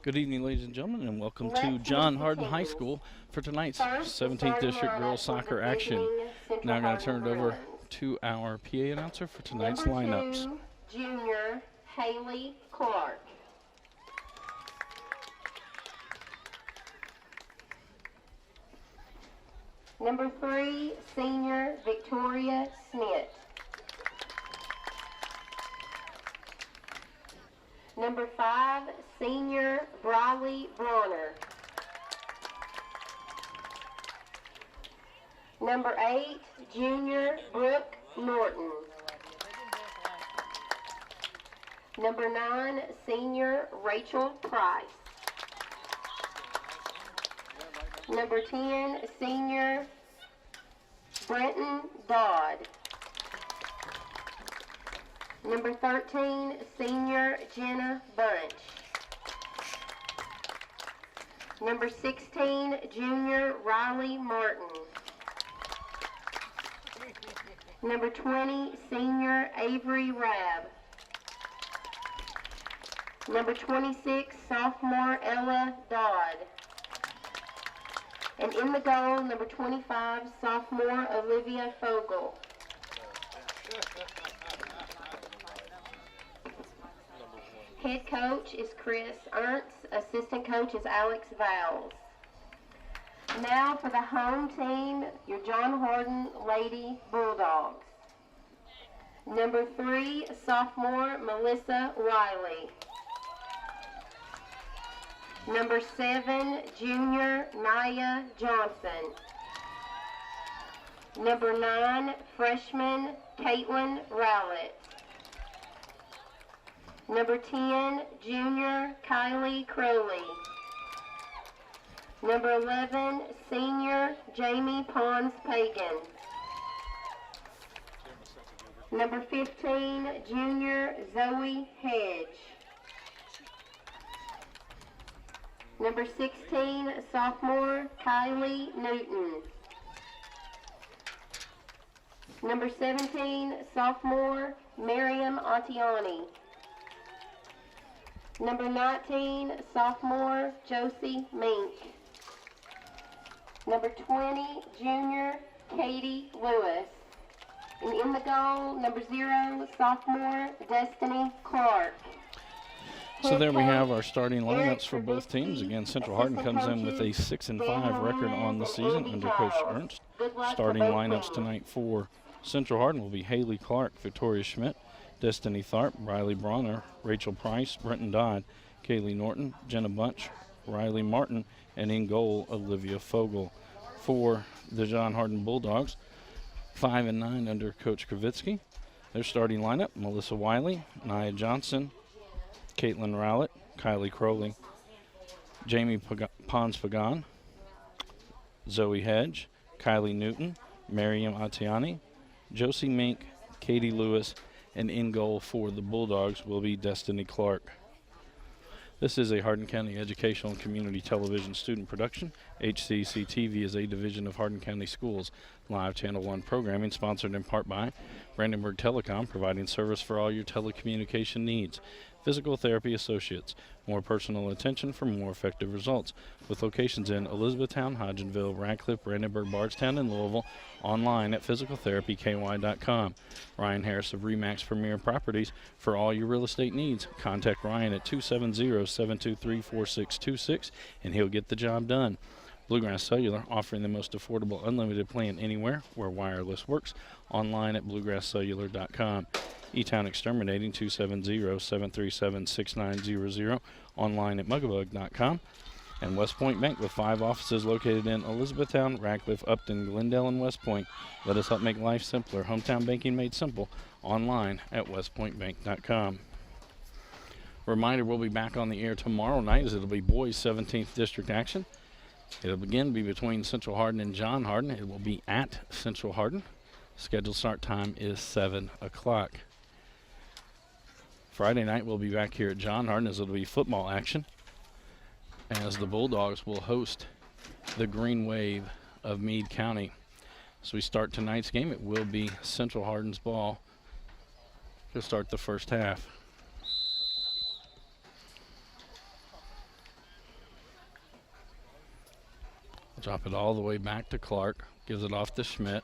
Good evening, ladies and gentlemen, and welcome to John Hardin High School for tonight's 17th District Girls Soccer action. Now I'm going to turn it over to our PA announcer for tonight's lineups. Number 2, junior Haley Clark. Number 3, senior Victoria Smith. Number 5, senior Briley Bronner. Number 8, junior Brooke Norton. Number 9, senior Rachel Price. Number 10, senior Brenton Dodd. Number 13, senior Jenna Bunch. Number 16, junior Riley Martin. Number 20, senior Avery Rabb. Number 26, sophomore Ella Dodd. And in the goal, number 25, sophomore Olivia Fogel. Head coach is Chris Ernst. Assistant coach is Alex Vowles. Now for the home team, your John Hardin Lady Bulldogs. Number 3, sophomore Melissa Wiley. Number 7, junior Naya Johnson. Number 9, freshman Caitlin Rowlett. Number 10, junior Kylie Crowley. Number 11, senior Jamie Pons-Pagan. Number 15, junior Zoe Hedge. Number 16, sophomore Kylie Newton. Number 17, sophomore Miriam Attiani. Number 19, sophomore Josie Mink. Number 20, junior Katie Lewis. And in the goal, number 0, sophomore Destiny Clark. So there we have our starting lineups for both teams. Again, Central Hardin comes in with a 6-5 record on the season under Coach Ernst. Starting lineups tonight for Central Hardin will be Haley Clark, Victoria Schmidt, Destiny Tharp, Riley Bronner, Rachel Price, Brenton Dodd, Kaylee Norton, Jenna Bunch, Riley Martin, and in goal, Olivia Fogel. For the John Hardin Bulldogs, 5-9 under Coach Kravitsky. Their starting lineup, Melissa Wiley, Nia Johnson, Caitlin Rowlett, Kylie Crowley, Jamie Pons-Pagan, Zoe Hedge, Kylie Newton, Miriam Attiani, Josie Mink, Katie Lewis, and in goal for the Bulldogs will be Destiny Clark. This is a Hardin County Educational and Community Television student production. HCEC-TV is a division of Hardin County Schools live Channel 1 programming, sponsored in part by Brandenburg Telecom, providing service for all your telecommunication needs. Physical Therapy Associates, more personal attention for more effective results, with locations in Elizabethtown, Hodgenville, Radcliffe, Brandenburg, Bardstown, and Louisville, online at physicaltherapyky.com. Ryan Harris of Remax Premier Properties, for all your real estate needs, contact Ryan at 270-723-4626, and he'll get the job done. Bluegrass Cellular, offering the most affordable unlimited plan anywhere where wireless works, online at bluegrasscellular.com. E-Town Exterminating, 270-737-6900, online at mugabug.com. And West Point Bank, with 5 offices located in Elizabethtown, Radcliffe, Upton, Glendale, and West Point. Let us help make life simpler. Hometown banking made simple, online at westpointbank.com. Reminder, we'll be back on the air tomorrow night as it'll be boys 17th District action. It'll again be between Central Hardin and John Hardin. It will be at Central Hardin. Scheduled start time is 7 o'clock. Friday night we'll be back here at John Hardin as it'll be football action, as the Bulldogs will host the Green Wave of Meade County. As we start tonight's game, it will be Central Hardin's ball to start the first half. Drop it all the way back to Clark. Gives it off to Schmidt.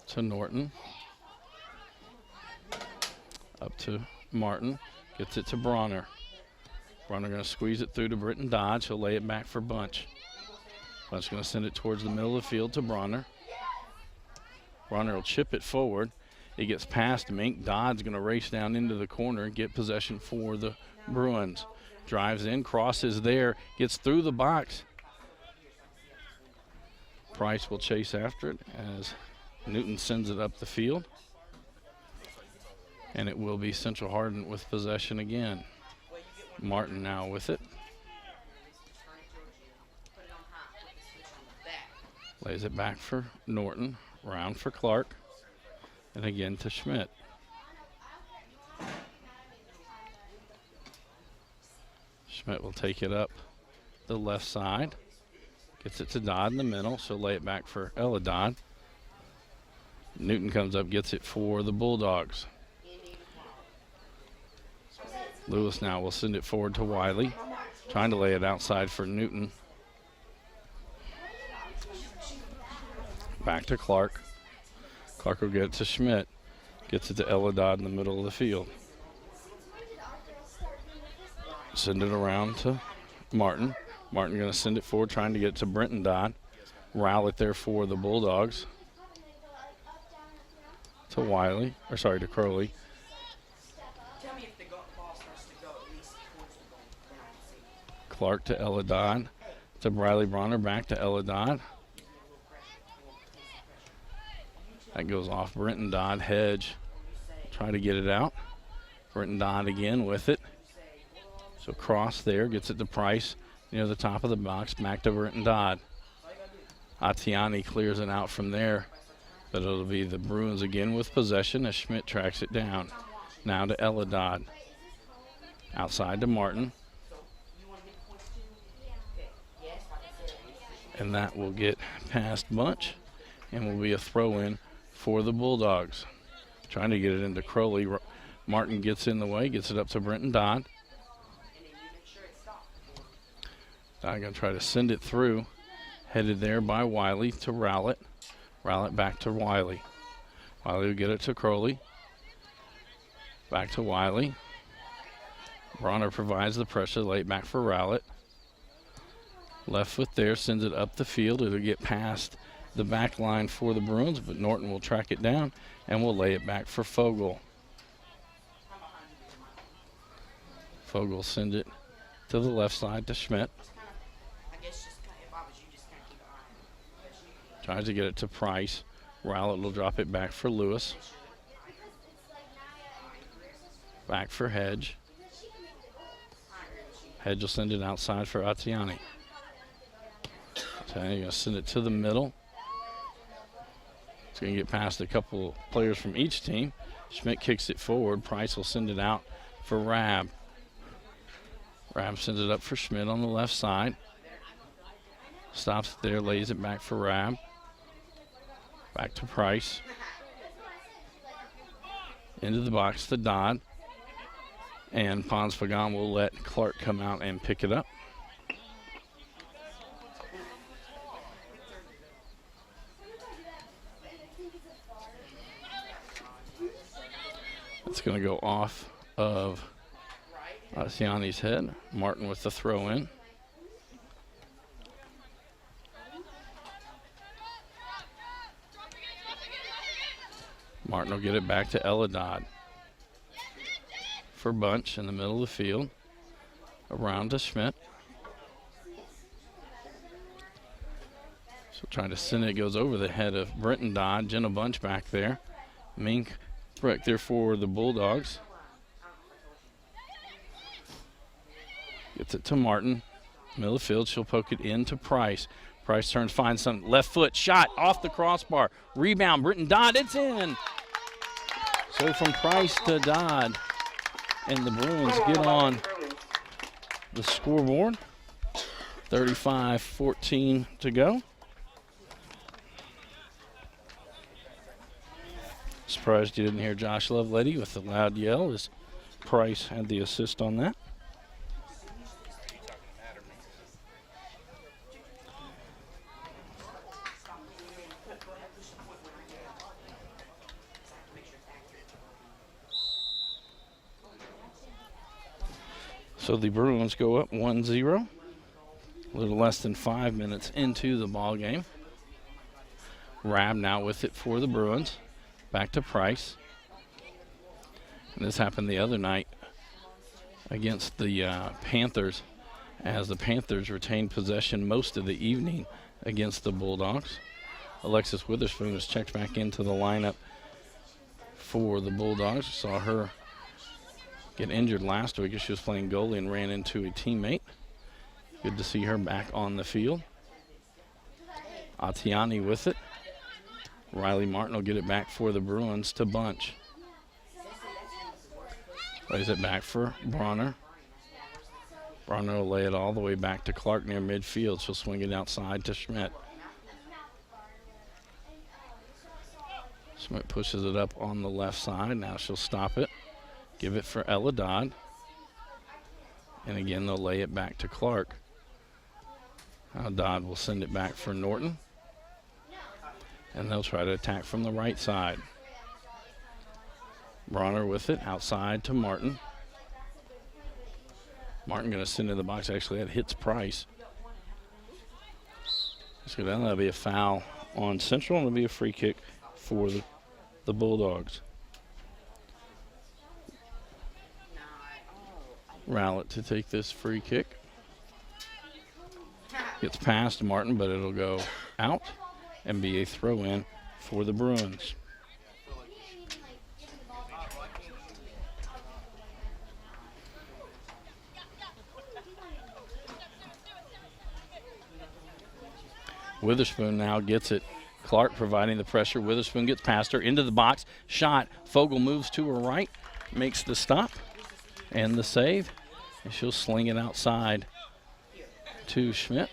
To Norton. Up to Martin. Gets it to Bronner. Bronner going to squeeze it through to Britton Dodge. He'll lay it back for Bunch. Bunch going to send it towards the middle of the field to Bronner. Bronner will chip it forward. It gets past Mink. Dodd's going to race down into the corner and get possession for the Bruins. Drives in, crosses there, gets through the box. Price will chase after it as Newton sends it up the field. And it will be Central Hardin with possession again. Martin now with it. Lays it back for Norton. Round for Clark. And again to Schmidt. Schmidt will take it up the left side. Gets it to Dodd in the middle, so lay it back for Ella Dodd. Newton comes up, gets it for the Bulldogs. Lewis now will send it forward to Wiley. Trying to lay it outside for Newton. Back to Clark. Clark will get it to Schmidt. Gets it to Ella Dodd in the middle of the field. Send it around to Martin. Martin going to send it forward, trying to get it to Brenton Dodd. Rowell it there for the Bulldogs. To Wiley, or sorry, to Crowley. Clark to Ella Dodd. To Briley Bronner, back to Ella Dodd. That goes off Brenton Dodd. Hedge try to get it out. Brenton Dodd again with it. So cross there, gets it to Price near the top of the box, back to Brenton Dodd. Atiani clears it out from there, but it'll be the Bruins again with possession as Schmidt tracks it down. Now to Ella Dodd. Outside to Martin. And that will get past Bunch and will be a throw-in for the Bulldogs. Trying to get it into Crowley. Martin gets in the way, gets it up to Brenton Dodd. Dodd going to try to send it through. Headed there by Wiley to Rowlett. Rowlett back to Wiley. Wiley will get it to Crowley. Back to Wiley. Bronner provides the pressure, lay it back for Rowlett. Left foot there, sends it up the field. It'll get past the back line for the Bruins, but Norton will track it down and will lay it back for Fogel. Fogel sends it to the left side to Schmidt. Tries to get it to Price. Rowlett will drop it back for Lewis. Back for Hedge. Hedge will send it outside for Atiani. So you're going to send it to the middle. It's going to get past a couple players from each team. Schmidt kicks it forward. Price will send it out for Rabb. Rabb sends it up for Schmidt on the left side. Stops it there, lays it back for Rabb. Back to Price. Into the box to Dodd. And Pons Pagan will let Clark come out and pick it up. It's going to go off of Siani's head. Martin with the throw in. Martin will get it back to Ella Dodd. For Bunch in the middle of the field. Around to Schmidt. So trying to send it, goes over the head of Brenton Dodd. Jenna Bunch back there. Mink back there for the Bulldogs. Gets it to Martin. Middle of the field, she'll poke it in to Price. Price turns, finds some left foot shot off the crossbar. Rebound, Brenton Dodd, it's in. So from Price to Dodd, and the Bruins get on the scoreboard. 35-14 to go. Surprised you didn't hear Josh Lovelady with the loud yell as Price had the assist on that. So the Bruins go up 1-0. A little less than 5 minutes into the ball game. Rab now with it for the Bruins. Back to Price. And this happened the other night against the Panthers, as the Panthers retained possession most of the evening against the Bulldogs. Alexis Witherspoon was checked back into the lineup for the Bulldogs. Saw her get injured last week as she was playing goalie and ran into a teammate. Good to see her back on the field. Atiani with it. Riley Martin will get it back for the Bruins to Bunch. Plays it back for Bronner. Bronner will lay it all the way back to Clark near midfield. She'll swing it outside to Schmidt. Schmidt pushes it up on the left side. Now she'll stop it. Give it for Ella Dodd. And again, they'll lay it back to Clark. Now Dodd will send it back for Norton. And they'll try to attack from the right side. Bronner with it, outside to Martin. Martin going to send it in the box. Actually, that hits Price. Let's go down. That'll be a foul on Central, and it'll be a free kick for the Bulldogs. Rowlett to take this free kick. Gets past Martin, but it'll go out and be a throw-in for the Bruins. Witherspoon now gets it. Clark providing the pressure. Witherspoon gets past her into the box. Shot. Fogel moves to her right, makes the stop and the save. And she'll sling it outside to Schmidt.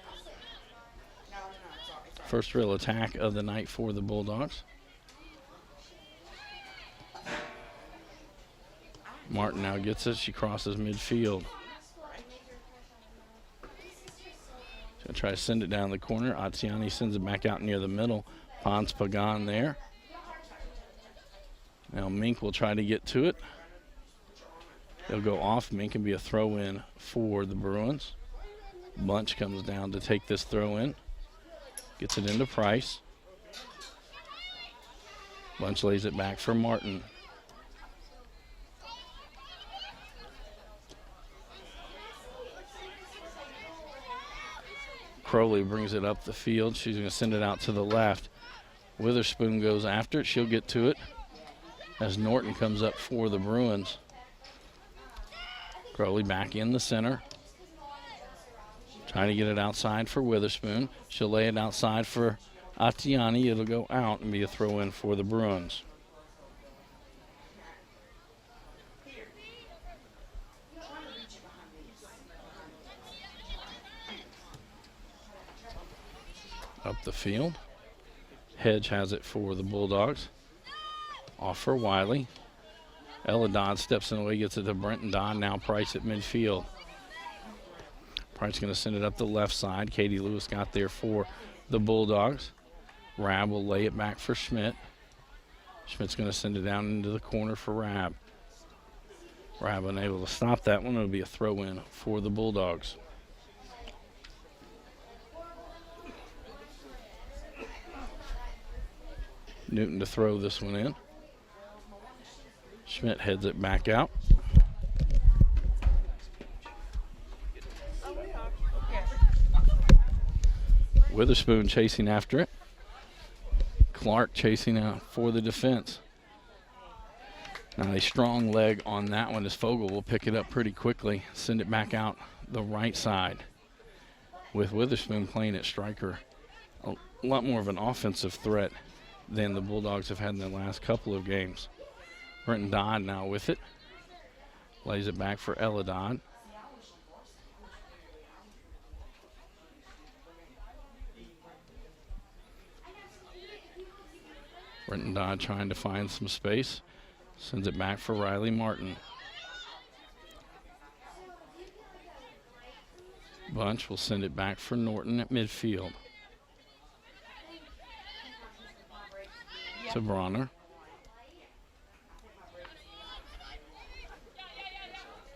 First real attack of the night for the Bulldogs. Martin now gets it. She crosses midfield. She'll try to send it down the corner. Atiani sends it back out near the middle. Pons Pagan there. Now Mink will try to get to it. They'll go off. Mink can be a throw-in for the Bruins. Bunch comes down to take this throw-in. Gets it into Price. Bunch lays it back for Martin. Crowley brings it up the field. She's going to send it out to the left. Witherspoon goes after it. She'll get to it as Norton comes up for the Bruins. Crowley back in the center. Trying to get it outside for Witherspoon. She'll lay it outside for Atiani. It'll go out and be a throw-in for the Bruins. Up the field. Hedge has it for the Bulldogs. Off for Wiley. Ella Dodd steps in the way, gets it to Brenton Dodd. Now Price at midfield. Price going to send it up the left side. Katie Lewis got there for the Bulldogs. Rab will lay it back for Schmidt. Schmidt's going to send it down into the corner for Rab. Rab unable to stop that one. It'll be a throw-in for the Bulldogs. Newton to throw this one in. Schmidt heads it back out. Witherspoon chasing after it. Clark chasing out for the defense. Now a strong leg on that one as Fogel will pick it up pretty quickly. Send it back out the right side. With Witherspoon playing at striker, a lot more of an offensive threat than the Bulldogs have had in the last couple of games. Brenton Dodd now with it. Lays it back for Ella Dodd. Brenton Dodd trying to find some space. Sends it back for Riley Martin. Bunch will send it back for Norton at midfield. To Bronner.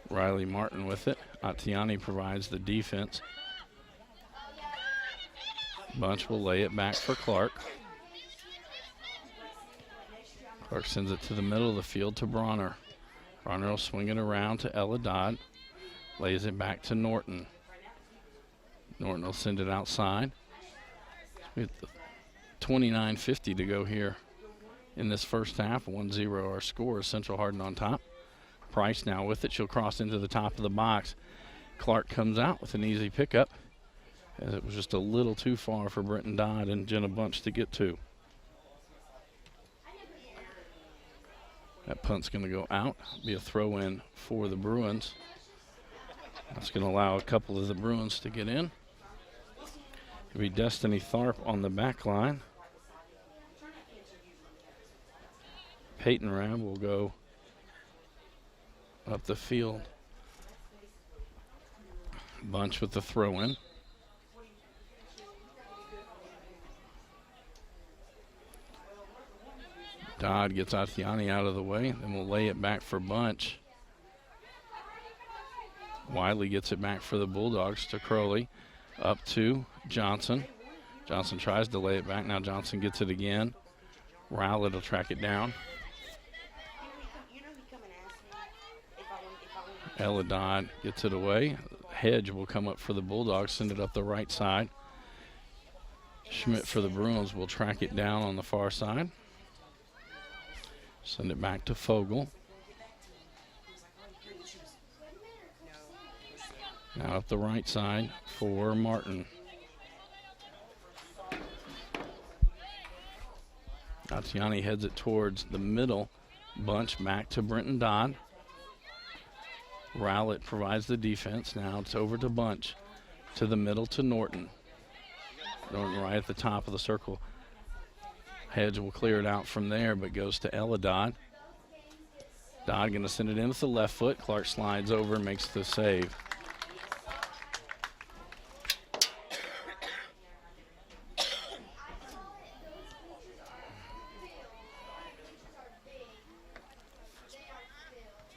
Riley Martin with it. Atiani provides the defense. Bunch will lay it back for Clark. Clark sends it to the middle of the field to Bronner. Bronner will swing it around to Ella Dodd. Lays it back to Norton. Norton will send it outside. With 29:50 to go here in this first half. 1-0 our score. Central Hardin on top. Price now with it. She'll cross into the top of the box. Clark comes out with an easy pickup, as it was just a little too far for Brenton Dodd and Jenna Bunch to get to. That punt's going to go out. Be a throw in for the Bruins. That's going to allow a couple of the Bruins to get in. It'll be Destiny Tharp on the back line. Peyton Rabb will go up the field. Bunch with the throw in. Dodd gets Atiani out of the way, then we'll lay it back for Bunch. Wiley gets it back for the Bulldogs to Crowley. Up to Johnson. Johnson tries to lay it back. Now Johnson gets it again. Rowlett will track it down. Ella Dodd gets it away. Hedge will come up for the Bulldogs, send it up the right side. Schmidt for the Bruins will track it down on the far side. Send it back to Fogel. Now up the right side for Martin. Atiani heads it towards the middle. Bunch back to Brenton Dodd. Rowlett provides the defense. Now it's over to Bunch. To the middle to Norton. Norton right at the top of the circle. Hedge will clear it out from there, but goes to Ella Dodd. Dodd going to send it in with the left foot. Clark slides over and makes the save.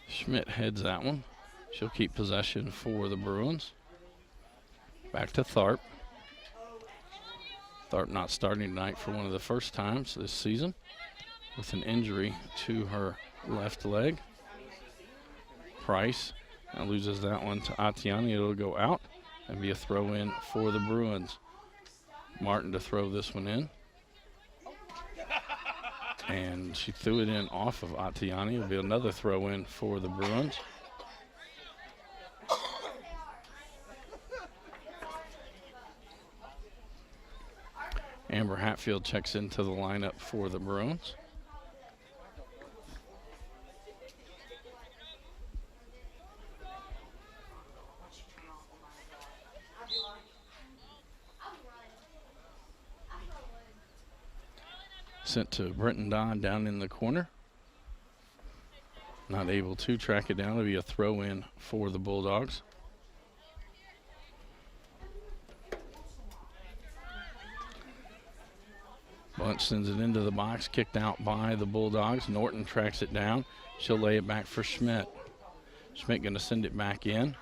Schmidt heads that one. She'll keep possession for the Bruins. Back to Tharp. Tharp not starting tonight for one of the first times this season with an injury to her left leg. Price now loses that one to Atiani. It'll go out and be a throw in for the Bruins. Martin to throw this one in. And she threw it in off of Atiani. It'll be another throw in for the Bruins. Amber Hatfield checks into the lineup for the Bruins. Sent to Brenton Dodd down in the corner. Not able to track it down. It'll be a throw in for the Bulldogs. Bunch sends it into the box, kicked out by the Bulldogs. Norton tracks it down. She'll lay it back for Schmidt. Schmidt going to send it back in.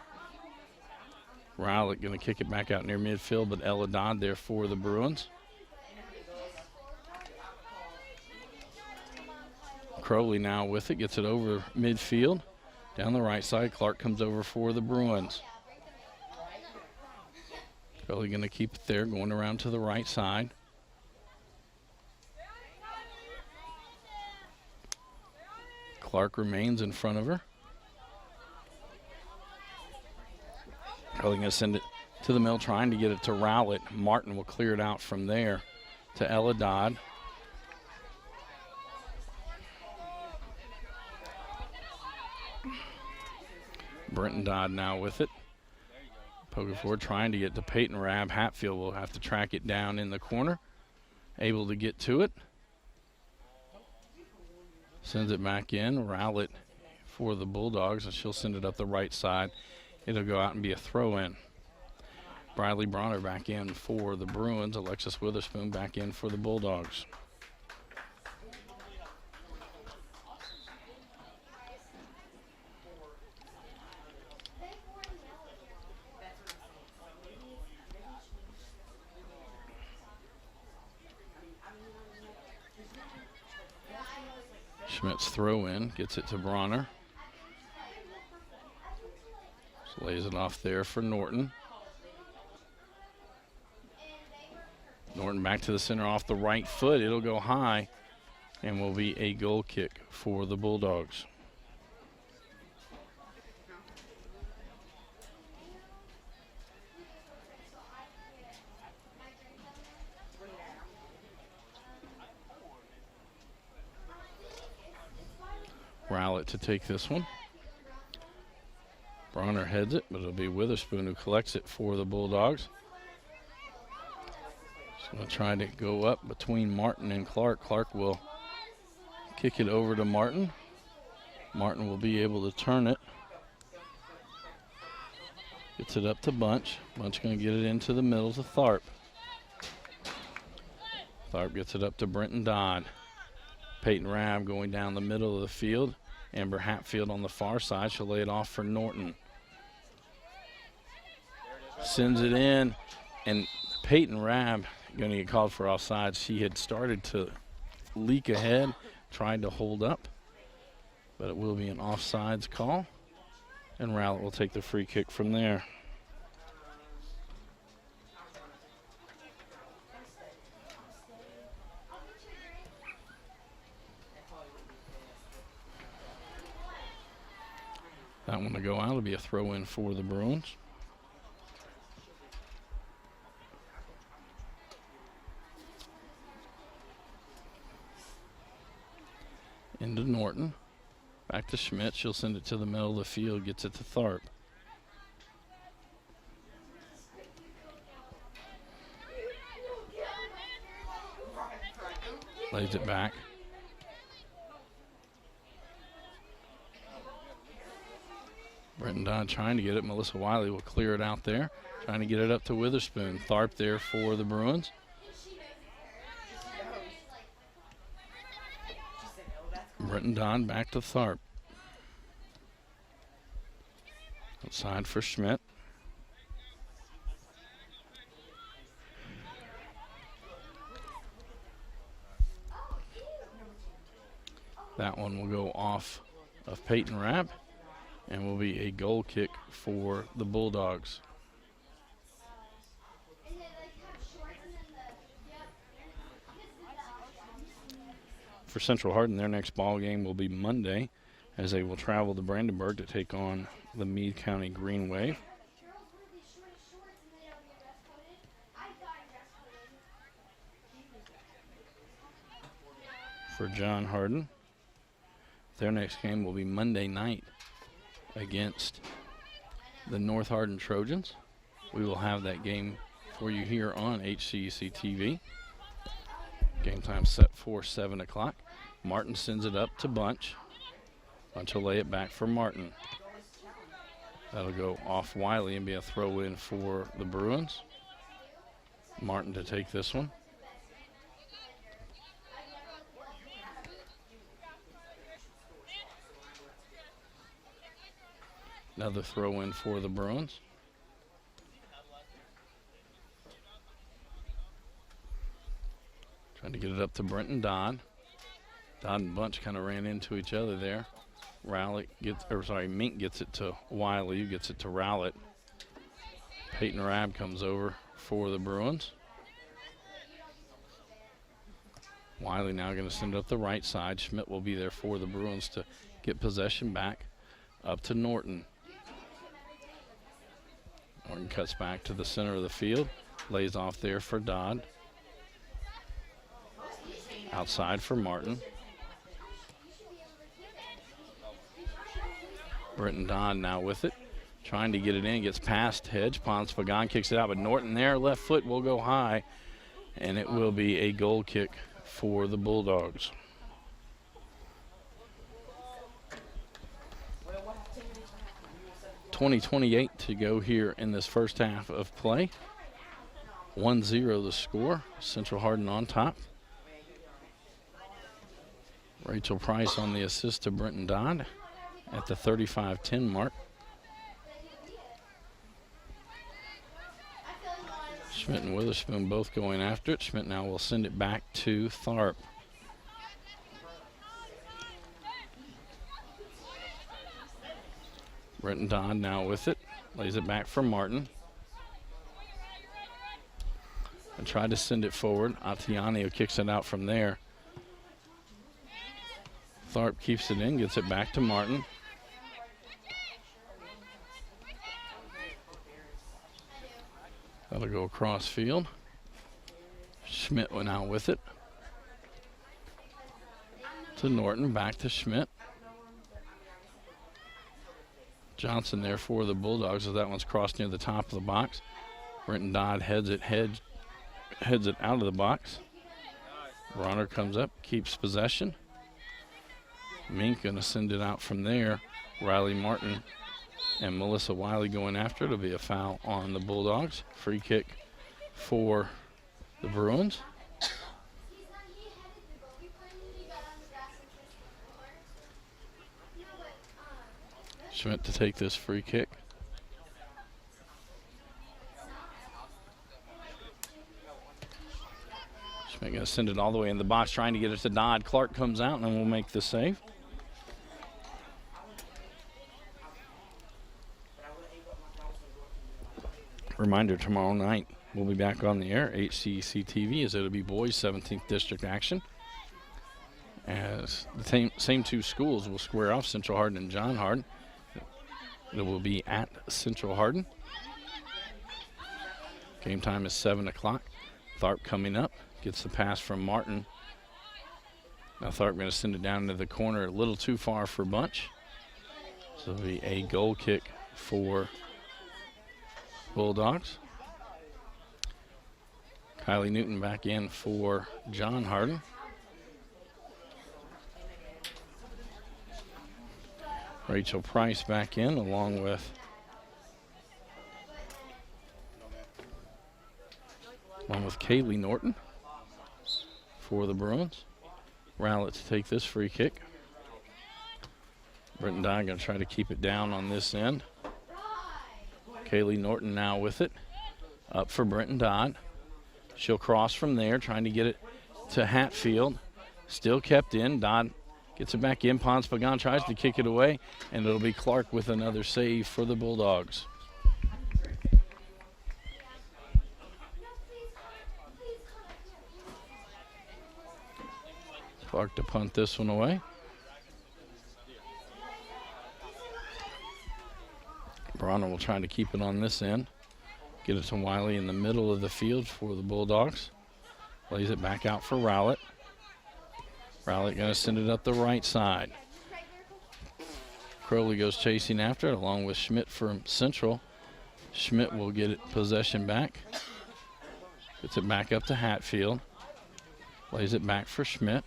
Rowlett going to kick it back out near midfield, but Ella Dodd there for the Bruins. Crowley now with it, gets it over midfield. Down the right side, Clark comes over for the Bruins. Crowley going to keep it there, going around to the right side. Clark remains in front of her. Crowley going to send it to the middle, trying to get it to Rowlett. Martin will clear it out from there to Ella Dodd. Brenton Dodd now with it. Poking forward, trying to get to Peyton Rabb. Hatfield will have to track it down in the corner. Able to get to it. Sends it back in. Rowlett for the Bulldogs, and she'll send it up the right side. It'll go out and be a throw-in. Bradley Bronner back in for the Bruins. Alexis Witherspoon back in for the Bulldogs. Schmidt's throw in, gets it to Bronner. Just lays it off there for Norton. Norton back to the center off the right foot. It'll go high and will be a goal kick for the Bulldogs. Rowlett to take this one. Bronner heads it, but it'll be Witherspoon who collects it for the Bulldogs. Just going to try to go up between Martin and Clark. Clark will kick it over to Martin. Martin will be able to turn it. Gets it up to Bunch. Bunch going to get it into the middle to Tharp. Tharp gets it up to Brenton Dodd. Peyton Rabb going down the middle of the field. Amber Hatfield on the far side. She'll lay it off for Norton. Sends it in, and Peyton Rabb going to get called for offsides. She had started to leak ahead, tried to hold up, but it will be an offsides call, and Rowlett will take the free kick from there. That one to go out will be a throw in for the Bruins. Into Norton. Back to Schmidt. She'll send it to the middle of the field. Gets it to Tharp. Lays it back. Brenton Dodd trying to get it. Melissa Wiley will clear it out there. Trying to get it up to Witherspoon. Tharp there for the Bruins. Brenton Dodd back to Tharp. Outside for Schmidt. That one will go off of Peyton Rabb and will be a goal kick for the Bulldogs. For Central Hardin, their next ball game will be Monday as they will travel to Brandenburg to take on the Meade County Green Wave. For John Hardin, their next game will be Monday night against the North Hardin Trojans. We will have that game for you here on HCEC-TV. Game time set for 7 o'clock. Martin sends it up to Bunch. Bunch will lay it back for Martin. That'll go off Wiley and be a throw in for the Bruins. Martin to take this one. Another throw in for the Bruins. Trying to get it up to Brenton Dodd. Dodd and Bunch kind of ran into each other there. Mink gets it to Wiley, who gets it to Rowlett. Peyton Rabb comes over for the Bruins. Wiley now going to send it up the right side. Schmidt will be there for the Bruins to get possession back. Up to Norton. Norton cuts back to the center of the field. Lays off there for Dodd. Outside for Martin. Brenton Dodd now with it. Trying to get it in. Gets past Hedge. Pons Pagan kicks it out, but Norton there. Left foot will go high. And it will be a goal kick for the Bulldogs. .28 to go here in this first half of play. 1-0 the score. Central Hardin on top. Rachel Price on the assist to Brenton Dodd at the 35-10 mark. Schmidt and Witherspoon both going after it. Schmidt now will send it back to Tharp. Brenton Dodd now with it. Lays it back for Martin. And tried to send it forward. Atiani kicks it out from there. Tharp keeps it in, gets it back to Martin. That'll go across field. Schmidt went out with it. To Norton, back to Schmidt. Johnson there for the Bulldogs as that one's crossed near the top of the box. Brenton Dodd heads it out of the box. Bronner comes up, keeps possession. Mink gonna send it out from there. Riley Martin and Melissa Wiley going after it. It'll be a foul on the Bulldogs. Free kick for the Bruins. Schmidt to take this free kick. Schmidt going to send it all the way in the box, trying to get it to Dodd. Clark comes out and then we'll make the save. Reminder, tomorrow night we'll be back on the air, HCEC-TV, as it'll be boys 17th District action. As the same two schools will square off, Central Hardin and John Hardin. It will be at Central Hardin. Game time is 7 o'clock. Tharp coming up, gets the pass from Martin. Now Tharp going to send it down into the corner, a little too far for Bunch. So it'll be a goal kick for Bulldogs. Kylie Newton back in for John Hardin. Rachel Price back in along with Kaylee Norton for the Bruins. Rowlett to take this free kick. Brenton Dodd going to try to keep it down on this end. Kaylee Norton now with it. Up for Brenton Dodd. She'll cross from there, trying to get it to Hatfield. Still kept in. Dodd gets it back in. Pons Pagan tries to kick it away, and it'll be Clark with another save for the Bulldogs. Clark to punt this one away. Bronner will try to keep it on this end. Get it to Wiley in the middle of the field for the Bulldogs. Lays it back out for Rowlett. Rowlett going to send it up the right side. Crowley goes chasing after it along with Schmidt from Central. Schmidt will get it possession back. Gets it back up to Hatfield. Lays it back for Schmidt.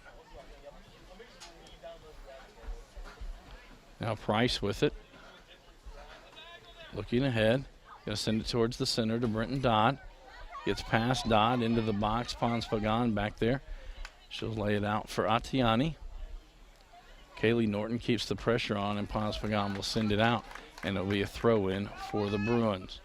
Now Price with it. Looking ahead. Going to send it towards the center to Brenton Dodd. Gets past Dodd into the box. Pons Pagan back there. She'll lay it out for Atiani. Kaylee Norton keeps the pressure on, and Pons Pagan will send it out, and it'll be a throw-in for the Bruins.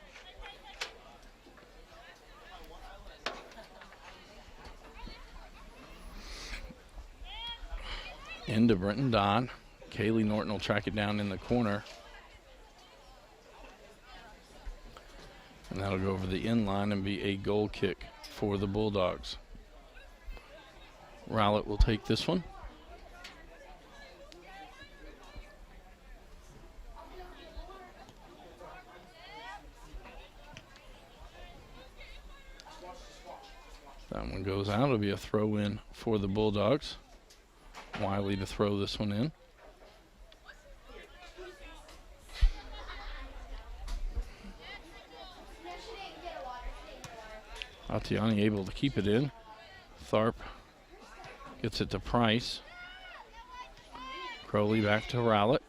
Into Brenton Dodd. Kaylee Norton will track it down in the corner. And that'll go over the end line and be a goal kick for the Bulldogs. Rowlett will take this one. That one goes out. It'll be a throw in for the Bulldogs. Wiley to throw this one in. Atiani able to keep it in. Tharp gets it to Price. Crowley back to Rowlett.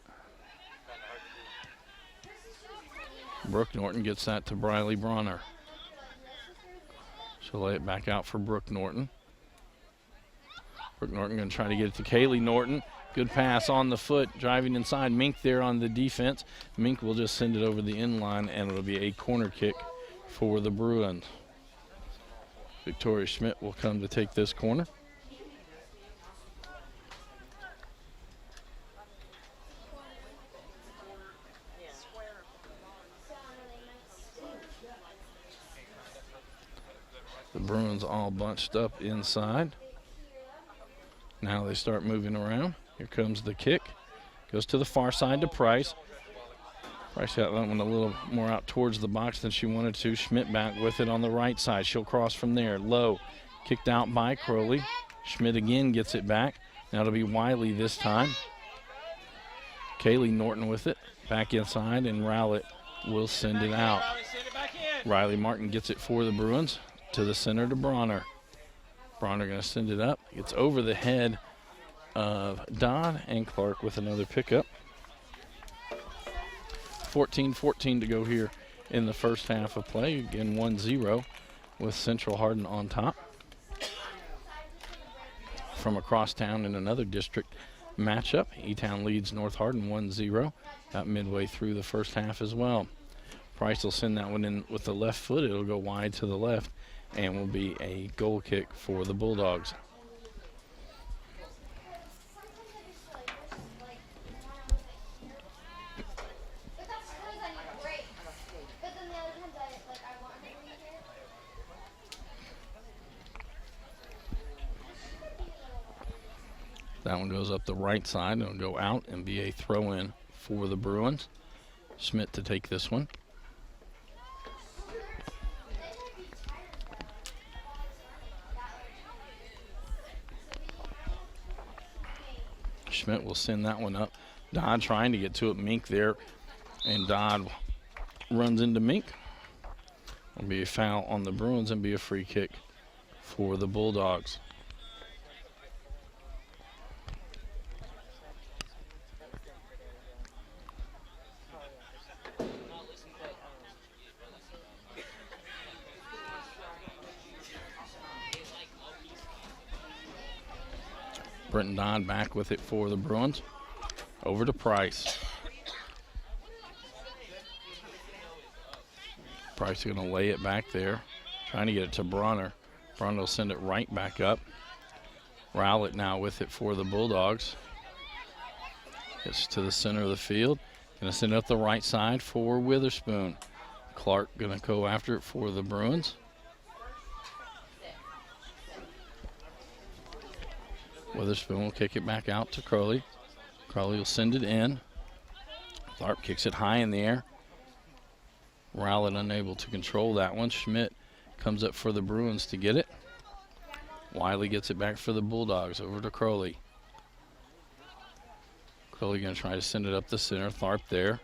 Brooke Norton gets that to Briley Bronner. She'll lay it back out for Brooke Norton. Brooke Norton going to try to get it to Kaylee Norton. Good pass on the foot, driving inside. Mink there on the defense. Mink will just send it over the end line, and it'll be a corner kick for the Bruins. Victoria Schmidt will come to take this corner. Bruins all bunched up inside. Now they start moving around. Here comes the kick. Goes to the far side to Price. Price got that one a little more out towards the box than she wanted to. Schmidt back with it on the right side. She'll cross from there. Low. Kicked out by Crowley. Schmidt again gets it back. Now it'll be Wiley this time. Kaylee Norton with it. Back inside, and Rowlett will send it out. Riley Martin gets it for the Bruins. To the center to Bronner. Bronner going to send it up. It's over the head of Dodd, and Clark with another pickup. 14-14 to go here in the first half of play. Again, 1-0 with Central Hardin on top. From across town in another district matchup, E-Town leads North Hardin 1-0. About midway through the first half as well. Price will send that one in with the left foot. It'll go wide to the left and will be a goal kick for the Bulldogs. That one goes up the right side. It'll go out and be a throw-in for the Bruins. Schmidt to take this one. Schmidt will send that one up. Dodd trying to get to it. Mink there. And Dodd runs into Mink. It'll be a foul on the Bruins and be a free kick for the Bulldogs. Brenton Dodd back with it for the Bruins. Over to Price. Price is going to lay it back there. Trying to get it to Bronner. Bronner will send it right back up. Rowlett now with it for the Bulldogs. Gets to the center of the field. Going to send it up the right side for Witherspoon. Clark going to go after it for the Bruins. Witherspoon will kick it back out to Crowley. Crowley will send it in. Tharp kicks it high in the air. Rowlett unable to control that one. Schmidt comes up for the Bruins to get it. Wiley gets it back for the Bulldogs. Over to Crowley. Crowley going to try to send it up the center. Tharp there.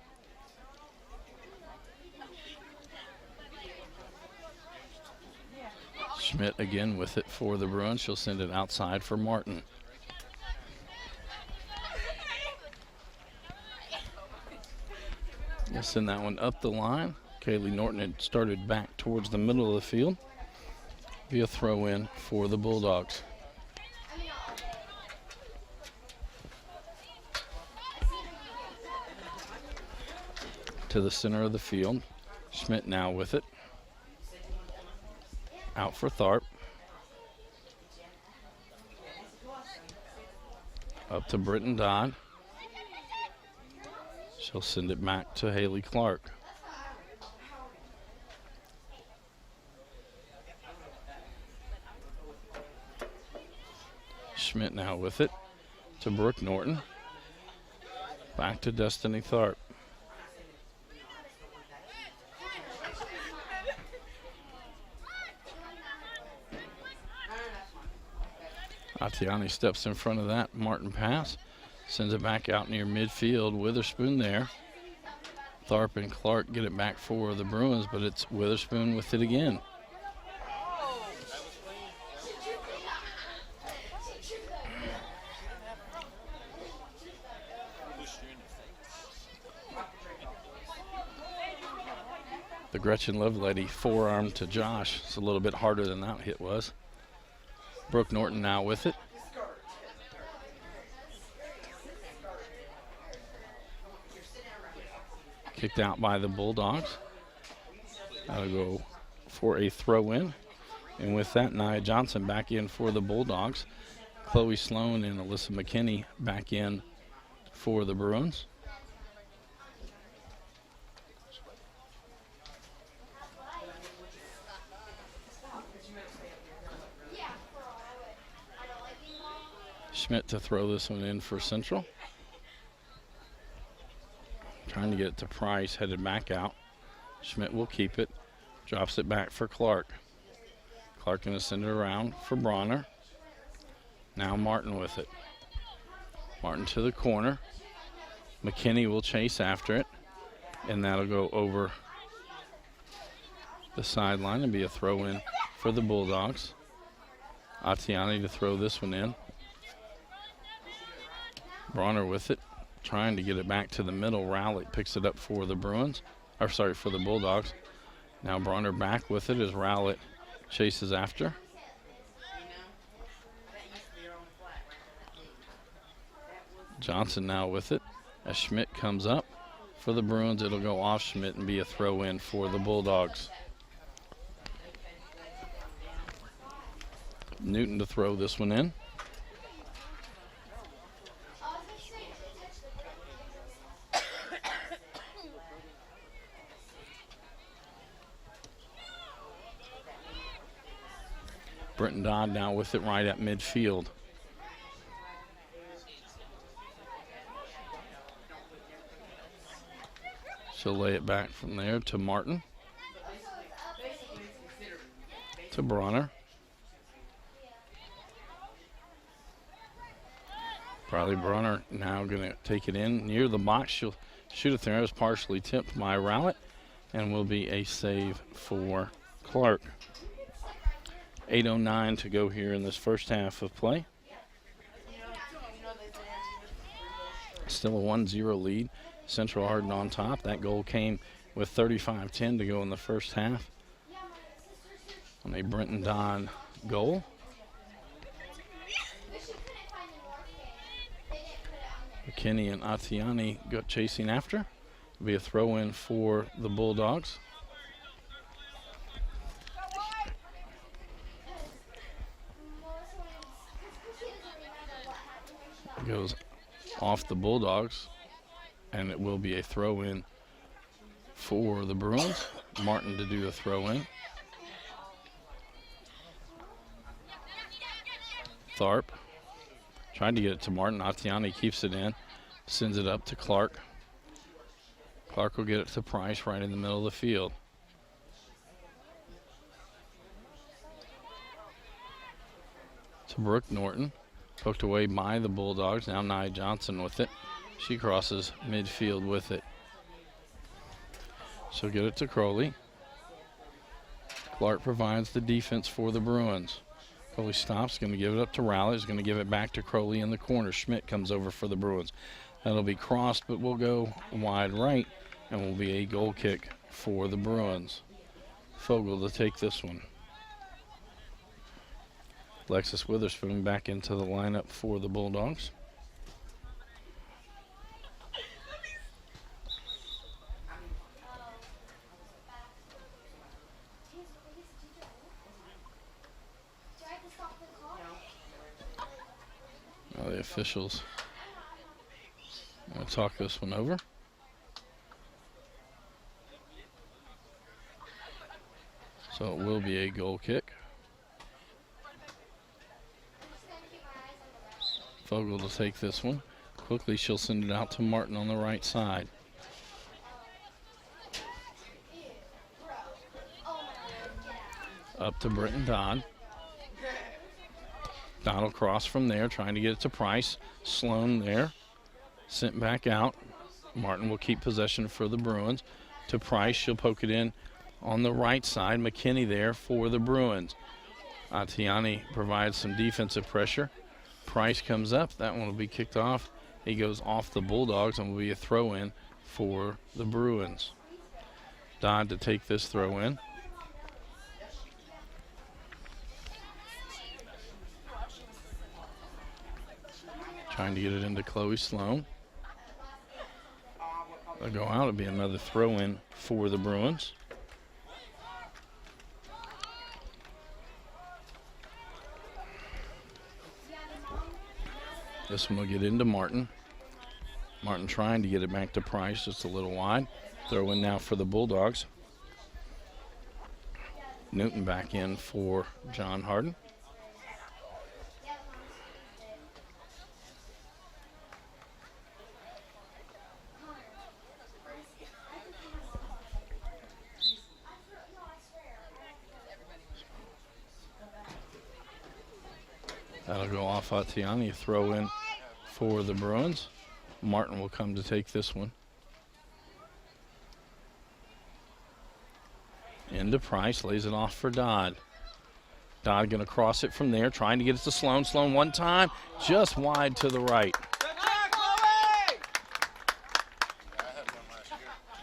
Schmidt again with it for the Bruins. She'll send it outside for Martin. We'll send that one up the line. Kaylee Norton had started back towards the middle of the field. Be a throw in for the Bulldogs. To the center of the field. Schmidt now with it. Out for Tharp. Up to Britton Dodd. She'll send it back to Haley Clark. Schmidt now with it to Brooke Norton. Back to Destiny Tharp. Atiani steps in front of that Martin pass. Sends it back out near midfield. Witherspoon there. Tharp and Clark get it back for the Bruins, but it's Witherspoon with it again. The Gretchen Lovelady forearm to Josh. It's a little bit harder than that hit was. Brooke Norton now with it. Kicked out by the Bulldogs. That'll go for a throw in. And with that, Nia Johnson back in for the Bulldogs. Chloe Sloan and Alyssa McKinney back in for the Bruins. Schmidt to throw this one in for Central. Trying to get it to Price, headed back out. Schmidt will keep it. Drops it back for Clark. Clark going to send it around for Bronner. Now Martin with it. Martin to the corner. McKinney will chase after it. And that'll go over the sideline and be a throw-in for the Bulldogs. Atiani to throw this one in. Bronner with it. Trying to get it back to the middle. Rowlett picks it up for the Bruins. Or sorry, for the Bulldogs. Now Bronner back with it as Rowlett chases after. Johnson now with it as Schmidt comes up. For the Bruins, it'll go off Schmidt and be a throw-in for the Bulldogs. Newton to throw this one in. Brenton Dodd now with it right at midfield. She'll lay it back from there to Martin. To Bronner. Riley Bronner now going to take it in near the box. She'll shoot it there. It was partially tipped by Rowlett and will be a save for Clark. 8:09 to go here in this first half of play. Still a 1-0 lead. Central Hardin on top. That goal came with 35-10 to go in the first half on a Brenton Dodd goal. McKinney and Atiani go chasing after. It'll be a throw-in for the Bulldogs. Goes off the Bulldogs, and it will be a throw-in for the Bruins. Martin to do the throw-in. Tharp tried to get it to Martin. Atiani keeps it in, sends it up to Clark. Clark will get it to Price right in the middle of the field. To Brooke Norton. Poked away by the Bulldogs. Now Nia Johnson with it. She crosses midfield with it. She'll get it to Crowley. Clark provides the defense for the Bruins. Crowley stops, going to give it up to Rowley. He's going to give it back to Crowley in the corner. Schmidt comes over for the Bruins. That'll be crossed, but will go wide right and will be a goal kick for the Bruins. Fogel to take this one. Alexis Witherspoon back into the lineup for the Bulldogs. Now the officials are going to talk this one over. So it will be a goal kick. Fogel to take this one. Quickly she'll send it out to Martin on the right side. Up to Brenton Dodd. Dodd will cross from there, trying to get it to Price. Sloan there. Sent back out. Martin will keep possession for the Bruins. To Price, she'll poke it in on the right side. McKinney there for the Bruins. Atiani provides some defensive pressure. Price comes up. That one will be kicked off. He goes off the Bulldogs and will be a throw-in for the Bruins. Dodd to take this throw-in. Trying to get it into Chloe Sloan. They'll go out. It'll be another throw-in for the Bruins. This one will get into Martin. Martin trying to get it back to Price, just a little wide. Throw in now for the Bulldogs. Newton back in for John Hardin. That'll go off Atiani, throw in for the Bruins. Martin will come to take this one. Into Price, lays it off for Dodd. Dodd going to cross it from there, trying to get it to Sloan. Sloan one time, just wide to the right.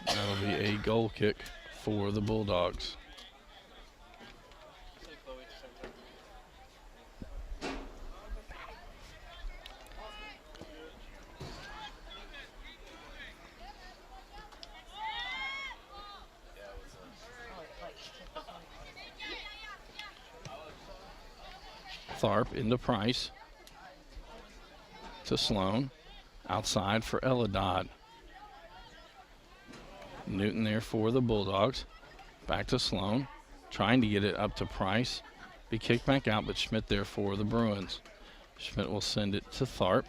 That'll be a goal kick for the Bulldogs. Tharp into Price. To Sloan. Outside for Eladad. Newton there for the Bulldogs. Back to Sloan. Trying to get it up to Price. Be kicked back out, but Schmidt there for the Bruins. Schmidt will send it to Tharp.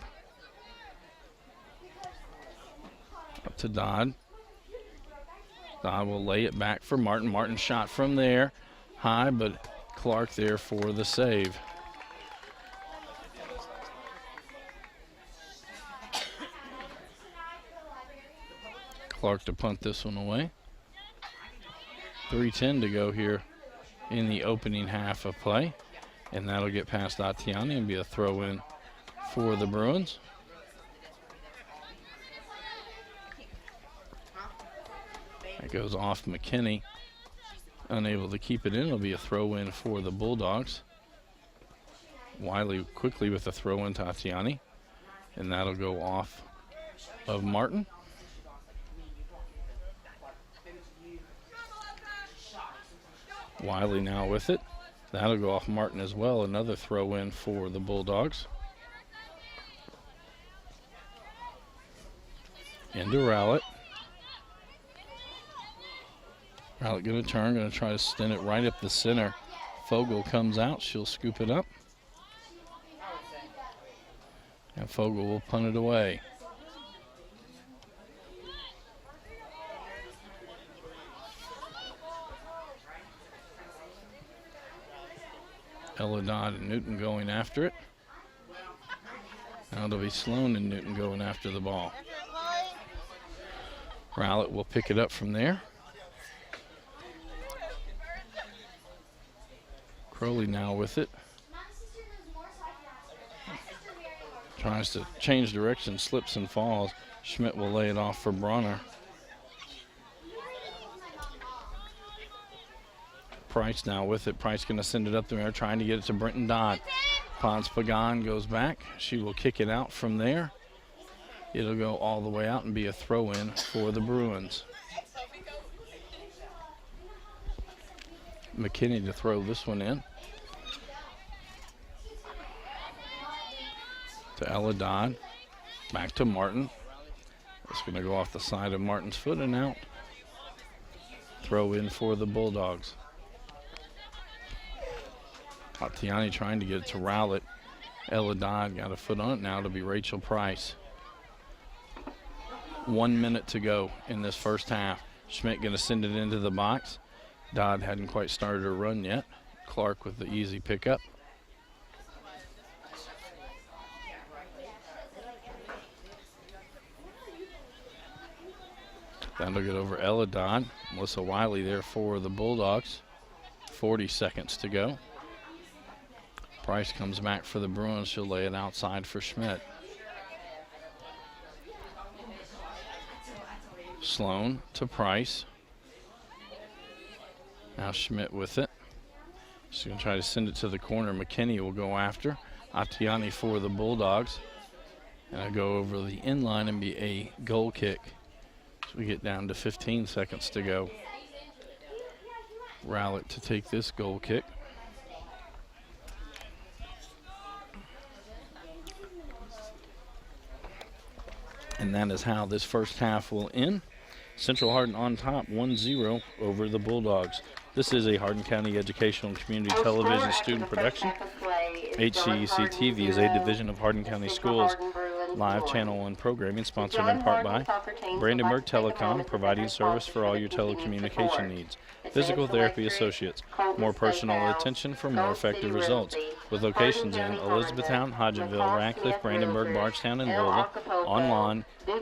Up to Dodd. Dodd will lay it back for Martin. Martin shot from there. High, but Clark there for the save. Clark to punt this one away. 3:10 to go here in the opening half of play. And that'll get past Atiani and be a throw in for the Bruins. That goes off McKinney. Unable to keep it in. It'll be a throw in for the Bulldogs. Wiley quickly with a throw in to Atiani. And that'll go off of Martin. Wiley now with it. That'll go off Martin as well. Another throw in for the Bulldogs. Into Rowlett. Rowlett going to turn, going to try to send it right up the center. Fogel comes out. She'll scoop it up. And Fogel will punt it away. Eladad and Newton going after it. Now it'll be Sloan and Newton going after the ball. Rowlett will pick it up from there. Crowley now with it. Tries to change direction, slips and falls. Schmidt will lay it off for Bronner. Price now with it. Price going to send it up there, trying to get it to Brenton Dodd. Pons Pagan goes back. She will kick it out from there. It'll go all the way out and be a throw-in for the Bruins. McKinney to throw this one in. To Eladad. Back to Martin. It's going to go off the side of Martin's foot and out. Throw in for the Bulldogs. Atiani trying to get it to Rowlett. Eladad got a foot on it now to be Rachel Price. 1 minute to go in this first half. Schmidt going to send it into the box. Dodd hadn't quite started her run yet. Clark with the easy pickup. That'll get over Eladad. Melissa Wiley there for the Bulldogs. 40 seconds to go. Price comes back for the Bruins. She'll lay it outside for Schmidt. Sloan to Price. Now Schmidt with it. She's going to try to send it to the corner. McKinney will go after. Atiani for the Bulldogs. And I'll go over the inline and be a goal kick. So we get down to 15 seconds to go. Rowlett to take this goal kick. And that is how this first half will end. Central Hardin on top, 1-0 over the Bulldogs. This is a Hardin County Educational and Community Television student production. HCEC-TV is a division of Hardin County Schools. Live Channel 1 programming sponsored in part by Brandenburg Telecom, providing service for all your telecommunication needs. Physical Therapy Associates, more personal attention for more effective results. With locations in Elizabethtown, Hodgenville, Radcliffe, Brandenburg, Bardstown, and Louisville.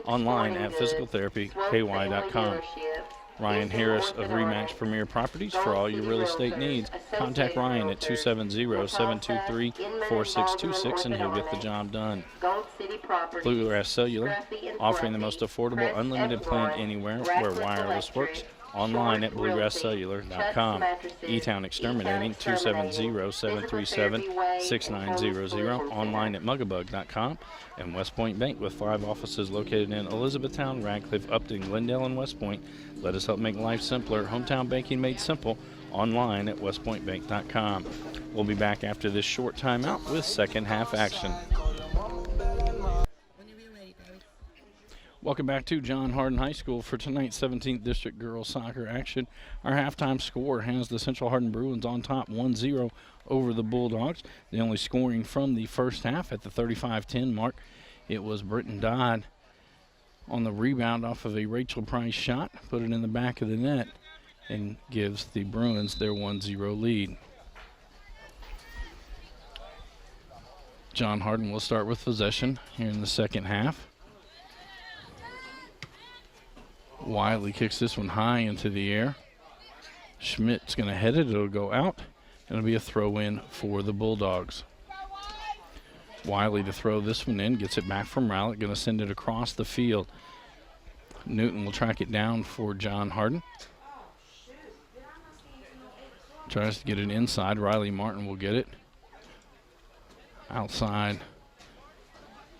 Online at physicaltherapyky.com. Ryan Harris of Remax Premier Properties for all your real estate needs. Contact Ryan at 270-723-4626 and he'll get the job done. Bluegrass Cellular, offering the most affordable unlimited plan anywhere where wireless works. Online at bluegrasscellular.com. E-Town Exterminating, 270-737-6900. Online at mugabug.com. And West Point Bank, with 5 offices located in Elizabethtown, Radcliffe, Upton, Glendale, and West Point. Let us help make life simpler. Hometown banking made simple. Online at westpointbank.com. We'll be back after this short timeout with second half action. Welcome back to John Hardin High School for tonight's 17th District Girls Soccer action. Our halftime score has the Central Hardin Bruins on top 1-0 over the Bulldogs. The only scoring from the first half at the 35-10 mark. It was Britton Dodd on the rebound off of a Rachel Price shot, put it in the back of the net, and gives the Bruins their 1-0 lead. John Hardin will start with possession here in the second half. Wiley kicks this one high into the air. Schmidt's going to head it. It'll go out. It'll be a throw-in for the Bulldogs. Wiley to throw this one in. Gets it back from Rowlett. Going to send it across the field. Newton will track it down for John Hardin. Tries to get it inside. Riley Martin will get it. Outside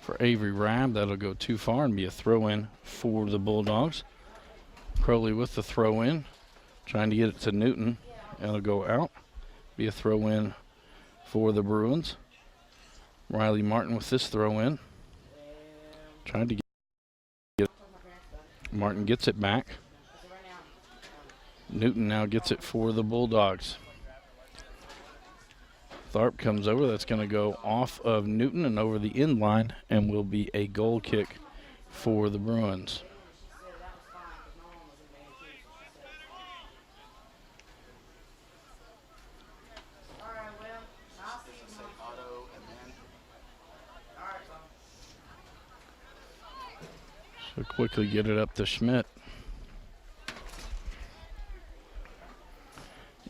for Avery Rabb. That'll go too far and be a throw-in for the Bulldogs. Crowley with the throw-in, trying to get it to Newton. It'll go out. Be a throw-in for the Bruins. Riley Martin with this throw-in. Trying to get it. Martin gets it back. Newton now gets it for the Bulldogs. Tharp comes over. That's going to go off of Newton and over the end line and will be a goal kick for the Bruins. So quickly get it up to Schmidt.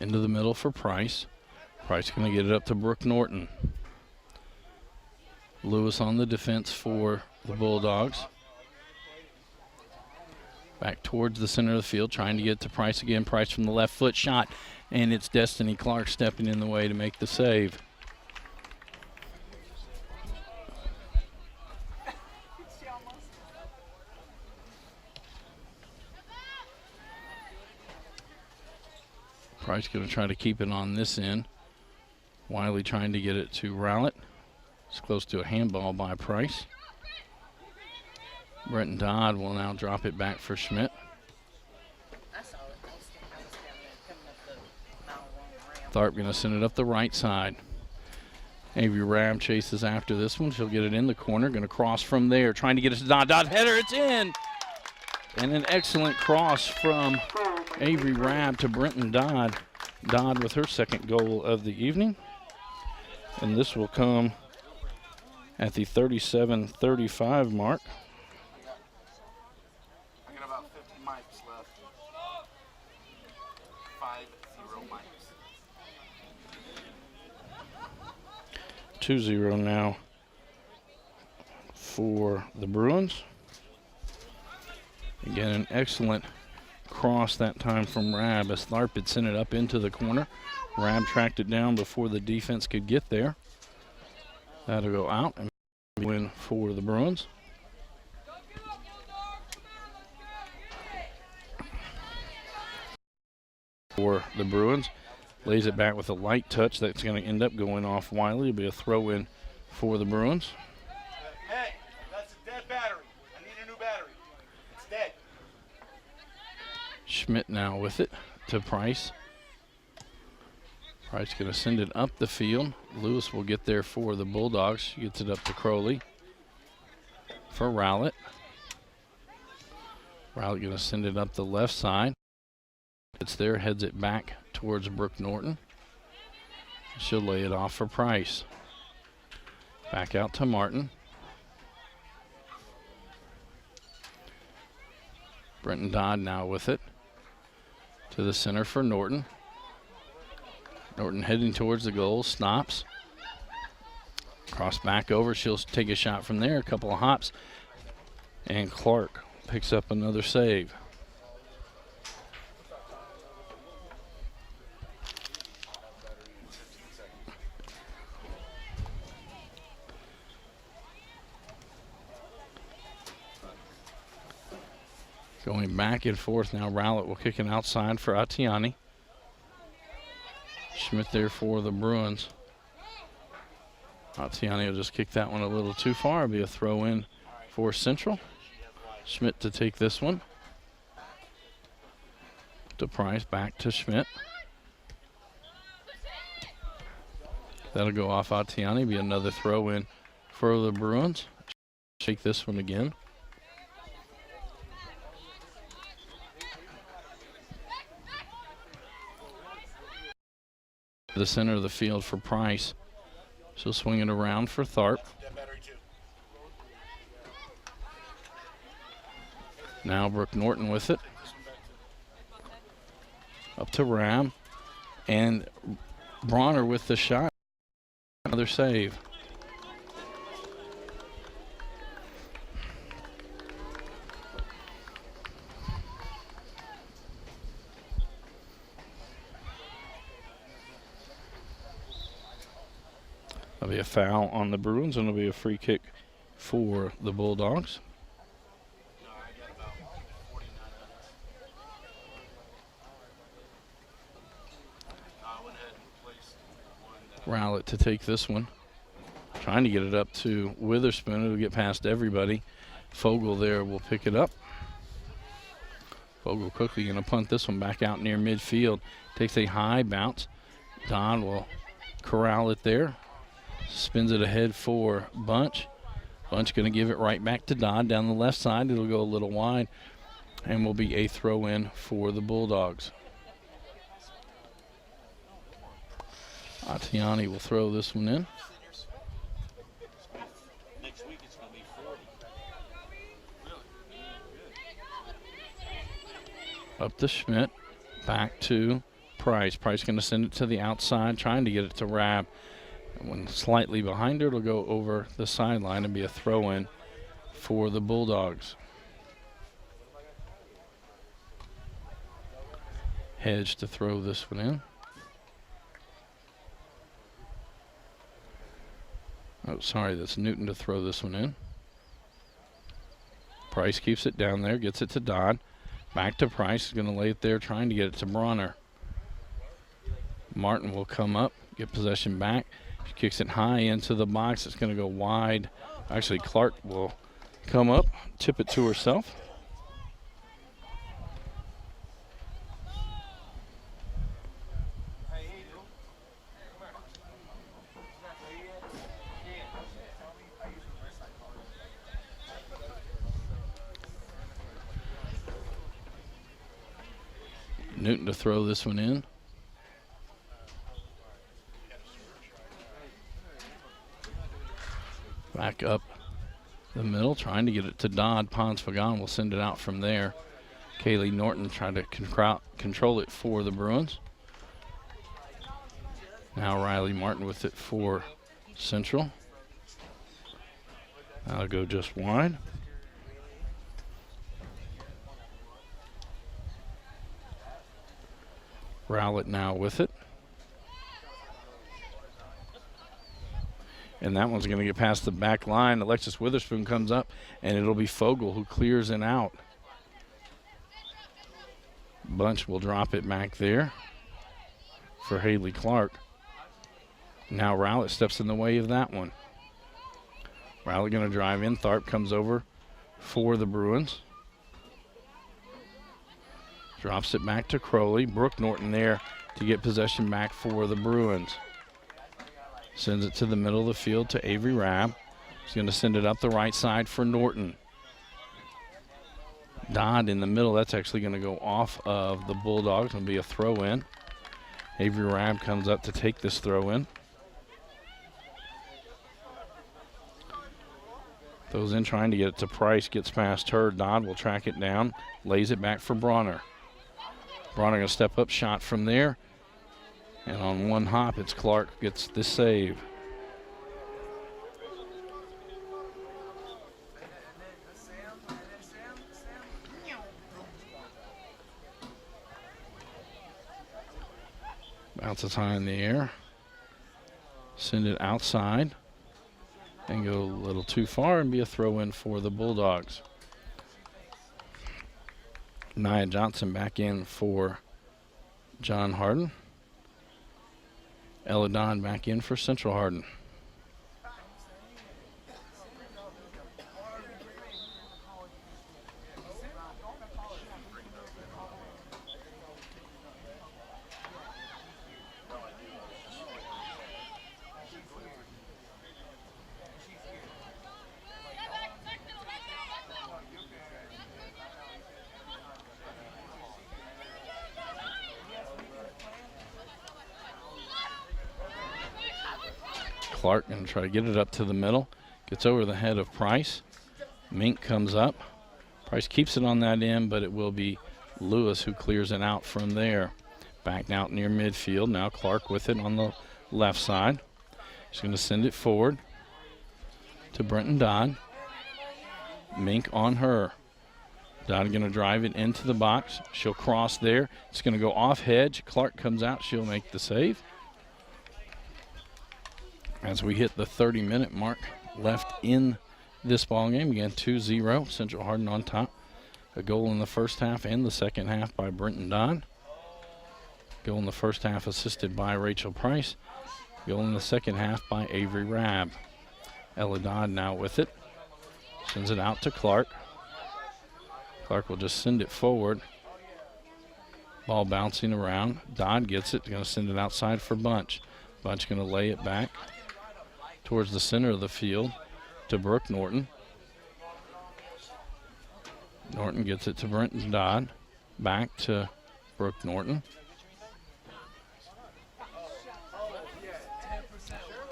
Into the middle for Price. Price going to get it up to Brooke Norton. Lewis on the defense for the Bulldogs. Back towards the center of the field, trying to get to Price again. Price from the left foot shot, and it's Destiny Clark stepping in the way to make the save. Price going to try to keep it on this end. Wiley trying to get it to Rowlett. It's close to a handball by Price. Bretton Dodd will now drop it back for Schmidt. Tharp going to send it up the right side. Avery Rabb chases after this one. She'll get it in the corner. Going to cross from there. Trying to get it to Dodd. Dodd header. It's in. And an excellent cross from Avery Rabb to Brenton Dodd. Dodd with her second goal of the evening. And this will come at the 37-35 mark. I got about 50 mics left. 5-0 mics. 2-0 now for the Bruins. Again, an excellent cross that time from Rabb as Tharp had sent it up into the corner. Rabb tracked it down before the defense could get there. That'll go out and win for the Bruins. For the Bruins, lays it back with a light touch. That's going to end up going off Wiley. It'll be a throw-in for the Bruins. Hey, that's a dead battery. I need a new battery. It's dead. Schmidt now with it to Price. Price going to send it up the field. Lewis will get there for the Bulldogs. She gets it up to Crowley. for Rowlett. Rowlett going to send it up the left side. It's there, heads it back towards Brooke Norton. She'll lay it off for Price. Back out to Martin. Brenton Dodd now with it. To the center for Norton. Norton heading towards the goal, stops. Cross back over, she'll take a shot from there, a couple of hops. And Clark picks up another save. Going back and forth now, Rowlett will kick it outside for Atiani. Schmidt there for the Bruins. Atiani will just kick that one a little too far. It'll be a throw in for Central. Schmidt to take this one. To Price, back to Schmidt. That'll go off Atiani, be another throw in for the Bruins. Shake this one again. The center of the field for Price. She'll swing it around for Tharp. Now Brooke Norton with it. Up to Ram. And Bronner with the shot. Another save. That'll be a foul on the Bruins, and it'll be a free kick for the Bulldogs. Rowlett to take this one. Trying to get it up to Witherspoon. It'll get past everybody. Fogel there will pick it up. Fogel quickly going to punt this one back out near midfield. Takes a high bounce. Don will corral it there. Spins it ahead for Bunch. Bunch going to give it right back to Dodd down the left side. It'll go a little wide and will be a throw in for the Bulldogs. Atiani will throw this one in. Up to Schmidt. Back to Price. Price going to send it to the outside, trying to get it to Rab. When slightly behind her, it'll go over the sideline and be a throw-in for the Bulldogs. Hedge to throw this one in. Oh, sorry, that's Newton to throw this one in. Price keeps it down there, gets it to Dodd. Back to Price, he's going to lay it there, trying to get it to Bronner. Martin will come up, get possession back. She kicks it high into the box. It's going to go wide. Actually, Clark will come up, tip it to herself. Newton to throw this one in. Back up the middle, trying to get it to Dodd. Pons Fagan will send it out from there. Kaylee Norton trying to control it for the Bruins. Now Riley Martin with it for Central. That'll go just wide. Rowlett now with it. And that one's going to get past the back line. Alexis Witherspoon comes up, and it'll be Fogel who clears it out. Bunch will drop it back there for Haley Clark. Now Rowlett steps in the way of that one. Rowlett going to drive in. Tharp comes over for the Bruins. Drops it back to Crowley. Brooke Norton there to get possession back for the Bruins. Sends it to the middle of the field to Avery Rabb. He's going to send it up the right side for Norton. Dodd in the middle. That's actually going to go off of the Bulldogs. It'll be a throw in. Avery Rabb comes up to take this throw in. Throws in trying to get it to Price. Gets past her. Dodd will track it down. Lays it back for Bronner. Bronner going to step up. Shot from there. And on one hop, it's Clark gets the save. Bounces high in the air. Send it outside. And go a little too far and be a throw in for the Bulldogs. Nia Johnson back in for John Hardin. Ella Don back in for Central Hardin. Clark going to try to get it up to the middle. Gets over the head of Price. Mink comes up. Price keeps it on that end, but it will be Lewis who clears it out from there. Back out near midfield. Now Clark with it on the left side. He's going to send it forward to Brenton Dodd. Mink on her. Dodd going to drive it into the box. She'll cross there. It's going to go off hedge. Clark comes out. She'll make the save. As we hit the 30-minute mark left in this ball game. Again, 2-0, Central Hardin on top. A goal in the first half and the second half by Brenton Dodd. Goal in the first half assisted by Rachel Price. Goal in the second half by Avery Rabb. Ella Dodd now with it. Sends it out to Clark. Clark will just send it forward. Ball bouncing around. Dodd gets it. Going to send it outside for Bunch. Bunch going to lay it back towards the center of the field to Brooke Norton. Norton gets it to Brenton Dodd. Back to Brooke Norton.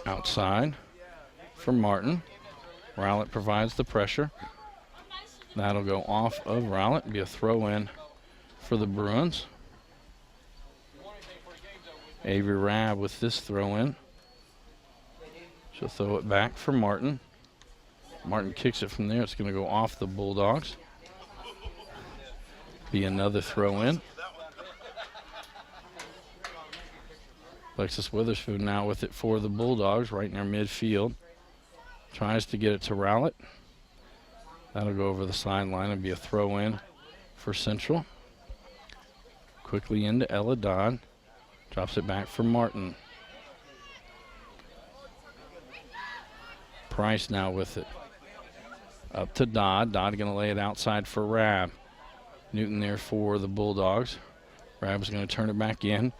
Outside for Martin. Rowlett provides the pressure. That'll go off of Rowlett. Be a throw in for the Bruins. Avery Rabb with this throw in. She'll throw it back for Martin. Martin kicks it from there. It's going to go off the Bulldogs. Be another throw in. Alexis Witherspoon now with it for the Bulldogs right near midfield. Tries to get it to Rowlett. That'll go over the sideline and be a throw in for Central. Quickly into Ella Dodd. Drops it back for Martin. Price now with it. Up to Dodd. Dodd going to lay it outside for Rabb. Newton there for the Bulldogs. Rabb's going to turn it back in.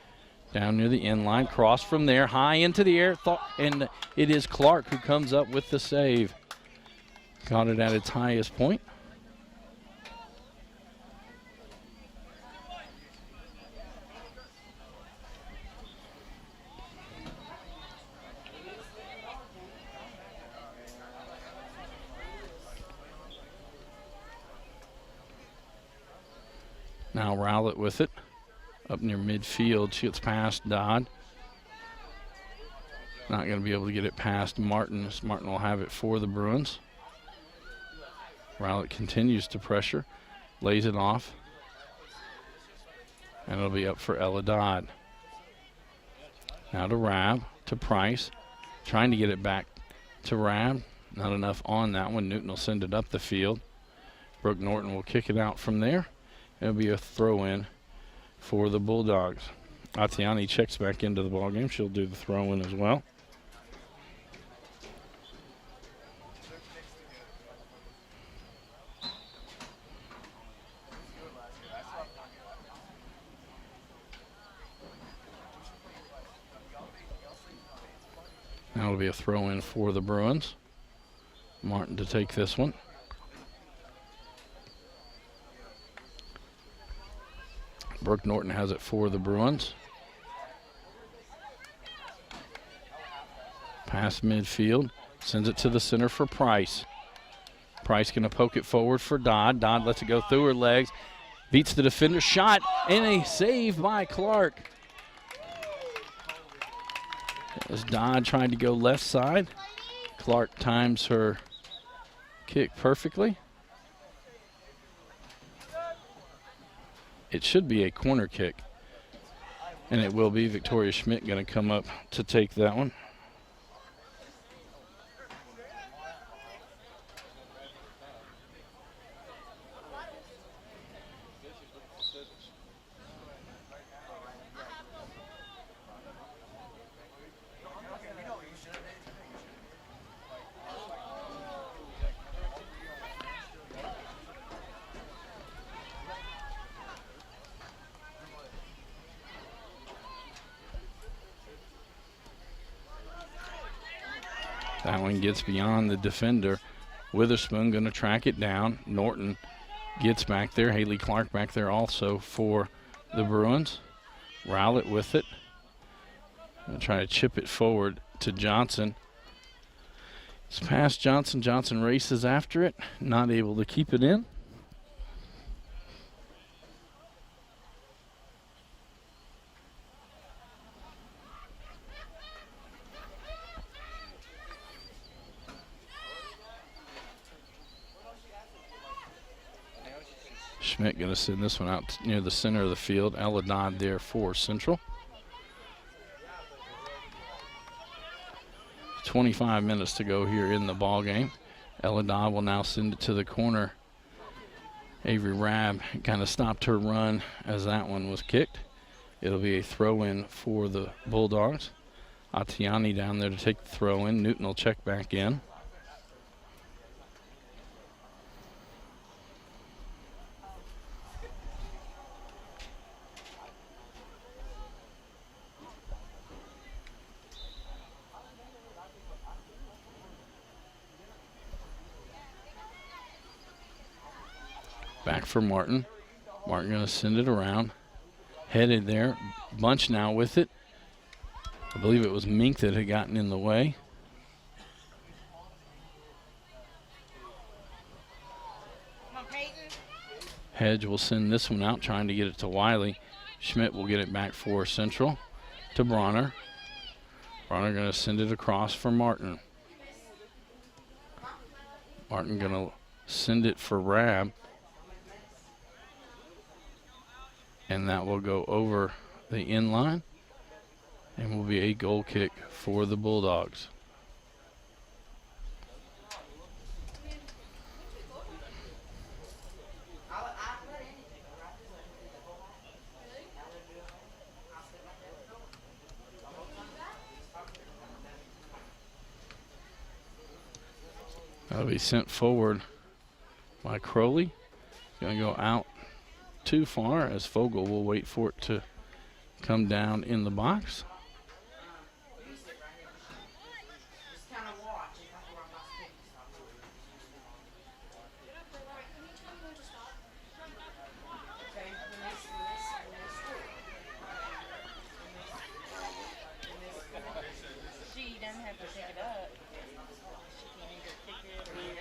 Down near the end line. Cross from there. High into the air. And it is Clark who comes up with the save. Got it at its highest point. Now Rowlett with it. Up near midfield. She gets past Dodd. Not going to be able to get it past Martin. Martin will have it for the Bruins. Rowlett continues to pressure. Lays it off. And it'll be up for Ella Dodd. Now to Rabb. To Price. Trying to get it back to Rabb. Not enough on that one. Newton will send it up the field. Brooke Norton will kick it out from there. It'll be a throw-in for the Bulldogs. Atiani checks back into the ballgame. She'll do the throw-in as well. Now it'll be a throw-in for the Bruins. Martin to take this one. Brooke Norton has it for the Bruins. Past midfield, sends it to the center for Price. Price going to poke it forward for Dodd. Dodd lets it go through her legs, beats the defender, shot, and a save by Clark. As Dodd tried to go left side, Clark times her kick perfectly. It should be a corner kick, and it will be. Victoria Schmidt going to come up to take that one. That one gets beyond the defender. Witherspoon going to track it down. Norton gets back there. Haley Clark back there also for the Bruins. Rowlett with it. Going to try to chip it forward to Johnson. It's past Johnson. Johnson races after it. Not able to keep it in. Schmidt going to send this one out near the center of the field. Ella Dodd there for Central. 25 minutes to go here in the ball game. Ella Dodd will now send it to the corner. Avery Rabb kind of stopped her run as that one was kicked. It'll be a throw-in for the Bulldogs. Atiani down there to take the throw-in. Newton will check back in. Back for Martin. Martin going to send it around. Headed there. Bunch now with it. I believe it was Mink that had gotten in the way. Hedge will send this one out, trying to get it to Wiley. Schmidt will get it back for Central to Bronner. Bronner going to send it across for Martin. Martin going to send it for Rabb. And that will go over the end line and will be a goal kick for the Bulldogs. That'll be sent forward by Crowley. Going to go out too far as Fogel will wait for it to come down in the box.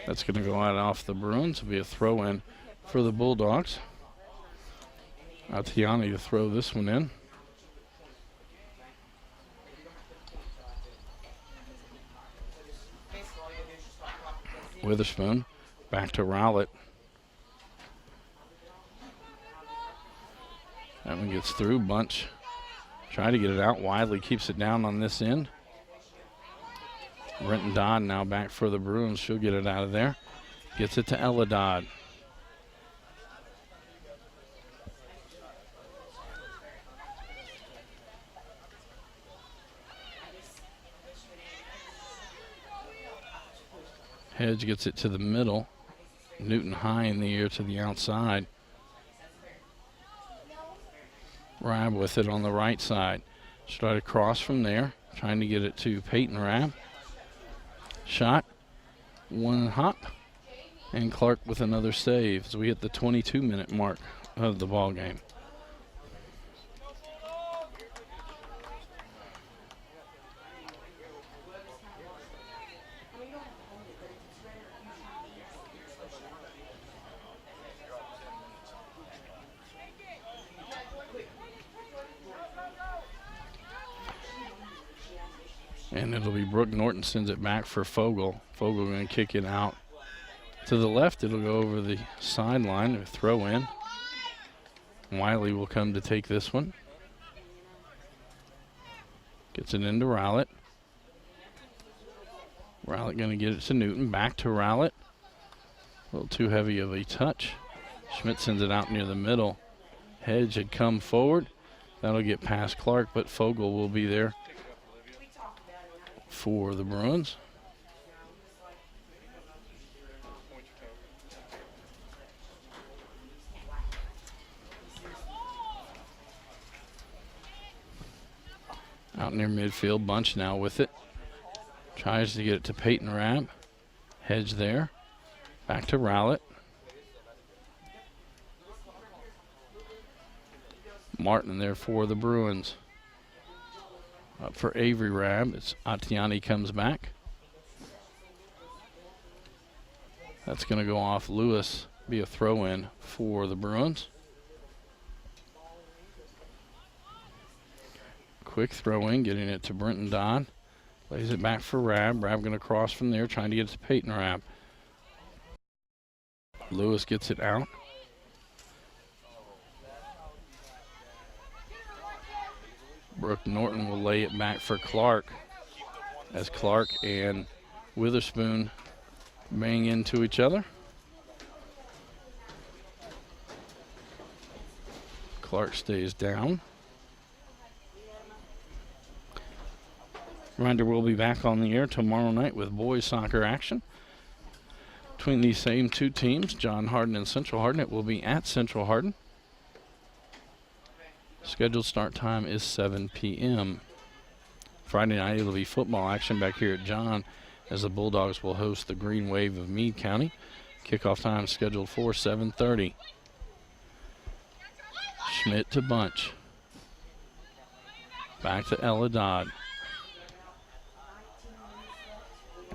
That's going to go out off the Bruins. It'll be a throw-in for the Bulldogs. Atiani to throw this one in. Witherspoon back to Rowlett. That one gets through. Bunch trying to get it out. Wiley keeps it down on this end. Renton Dodd now back for the Bruins. She'll get it out of there. Gets it to Ella Dodd. Hedge gets it to the middle. Newton high in the air to the outside. Rabb with it on the right side. Straight across from there. Trying to get it to Peyton Rabb. Shot. one hop. And Clark with another save as we hit the 22-minute mark of the ball game. And it'll be Brooke Norton sends it back for Fogel. Fogel going to kick it out to the left. It'll go over the sideline, a throw in. Wiley will come to take this one. Gets it into Rowlett. Rowlett going to get it to Newton. Back to Rowlett. A little too heavy of a touch. Schmidt sends it out near the middle. Hedge had come forward. That'll get past Clark, but Fogel will be there for the Bruins. Out near midfield, Bunch now with it. Tries to get it to Peyton Rabb. Hedge there. Back to Rowlett. Martin there for the Bruins. Up for Avery Rabb. It's Atiani comes back. That's going to go off Lewis. Be a throw in for the Bruins. Quick throw in, getting it to Brenton Dodd. Lays it back for Rabb. Rabb going to cross from there, trying to get it to Peyton Rabb. Lewis gets it out. Brooke Norton will lay it back for Clark as Clark and Witherspoon bang into each other. Clark stays down. Reminder, we'll be back on the air tomorrow night with boys soccer action between these same two teams, John Hardin and Central Hardin. It will be at Central Hardin. Scheduled start time is 7 p.m. Friday night it'll be football action back here at John as the Bulldogs will host the Green Wave of Meade County. Kickoff time scheduled for 7:30. Schmidt to Bunch. Back to Ella Dodd.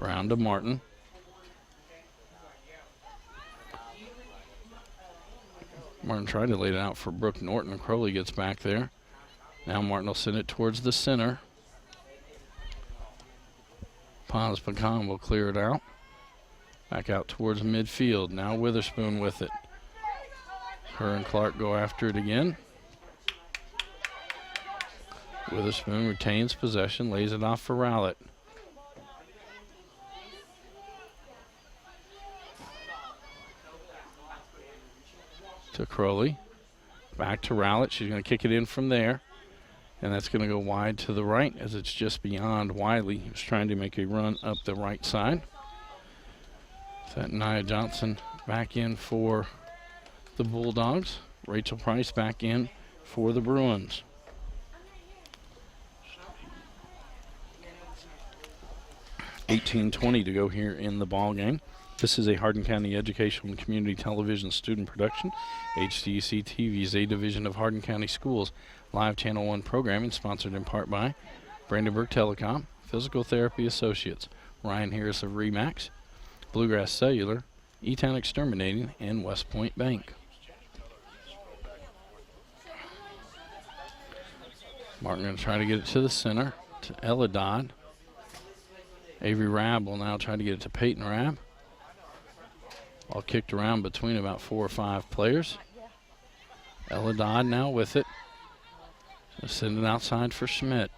Round to Martin. Martin tried to lay it out for Brooke Norton. Crowley gets back there. Now Martin will send it towards the center. Paz Pecan will clear it out. Back out towards midfield. Now Witherspoon with it. Her and Clark go after it again. Witherspoon retains possession, lays it off for Rowlett. To Crowley. Back to Rowlett. She's going to kick it in from there. And that's going to go wide to the right as it's just beyond Wiley. He was trying to make a run up the right side. That Nia Johnson back in for the Bulldogs. Rachel Price back in for the Bruins. $18:20 to go here in the ball game. This is a Hardin County Educational and Community Television student production. HCEC-TV is a division of Hardin County Schools. Live Channel 1 programming sponsored in part by Brandenburg Telecom, Physical Therapy Associates, Ryan Harris of RE/MAX, Bluegrass Cellular, E-Town Exterminating, and West Point Bank. Martin going to try to get it to the center, to Ella Dodd. Avery Rabb will now try to get it to Peyton Rabb. All kicked around between about 4 or 5 players. Ella Dodd now with it. Send it outside for Schmidt.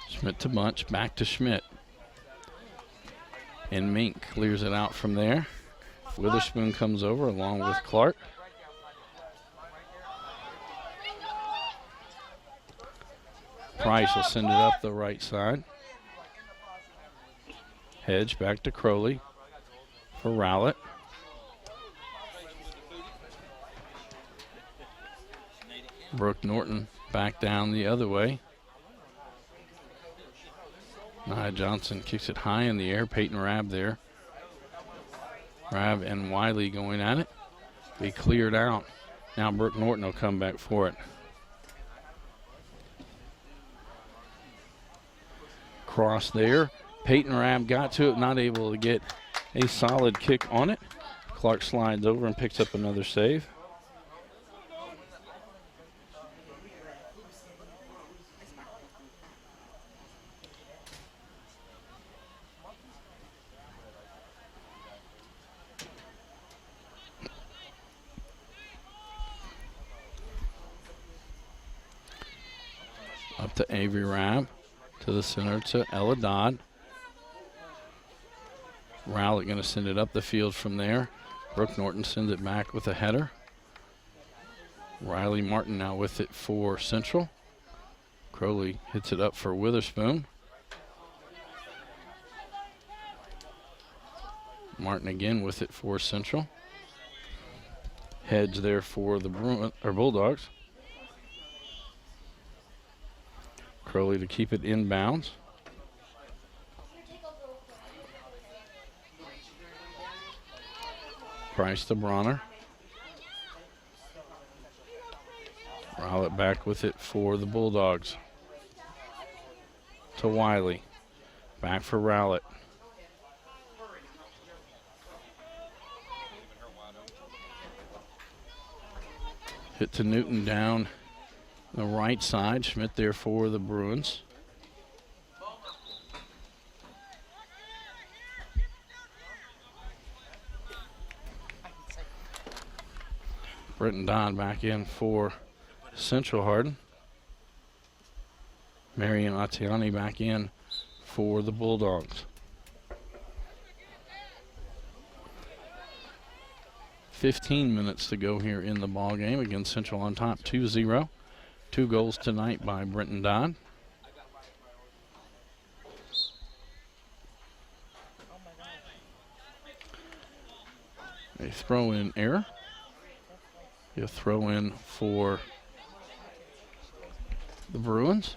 Schmidt to Bunch, back to Schmidt. And Mink clears it out from there. Witherspoon comes over along with Clark. Price will send it up the right side. Hedge back to Crowley for Rowlett. Brooke Norton back down the other way. Nia Johnson kicks it high in the air. Peyton Rabb there. Rabb and Wiley going at it. Be cleared out. Now Brooke Norton will come back for it. Cross there. Peyton Rabb got to it, not able to get a solid kick on it. Clark slides over and picks up another save. Up to Avery Rabb, to the center to Ella Dodd. Rowlett going to send it up the field from there. Brooke Norton sends it back with a header. Riley Martin now with it for Central. Crowley hits it up for Witherspoon. Martin again with it for Central. Hedge there for the Bulldogs. Crowley to keep it inbounds. Price to Bronner. Rowlett back with it for the Bulldogs. To Wiley. Back for Rowlett. Hit to Newton down the right side. Schmidt there for the Bruins. Brenton Dodd back in for Central Hardin. Marion Atiani back in for the Bulldogs. 15 minutes to go here in the ball game. Again, Central on top 2-0. 2 goals tonight by Brenton Dodd. A throw-in error. A throw-in for the Bruins.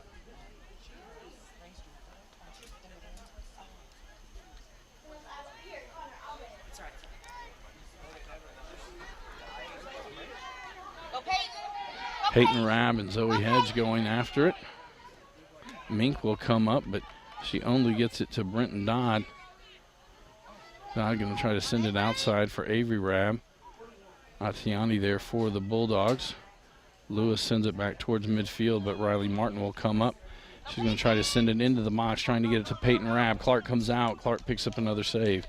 Peyton Rabb and Zoe Hedge going after it. Mink will come up, but she only gets it to Brenton Dodd. Dodd going to try to send it outside for Avery Rabb. Atiani there for the Bulldogs. Lewis sends it back towards midfield, but Riley Martin will come up. She's going to try to send it into the box, trying to get it to Peyton Rabb. Clark comes out. Clark picks up another save.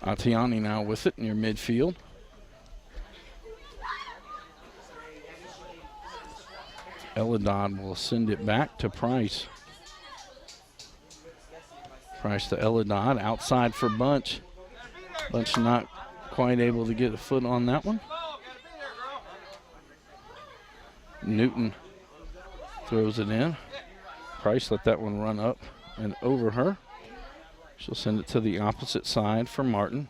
Atiani now with it near midfield. Ella Dodd will send it back to Price. Price to Ella Dodd, outside for Bunch. Bunch not quite able to get a foot on that one. Newton throws it in. Price let that one run up and over her. She'll send it to the opposite side for Martin.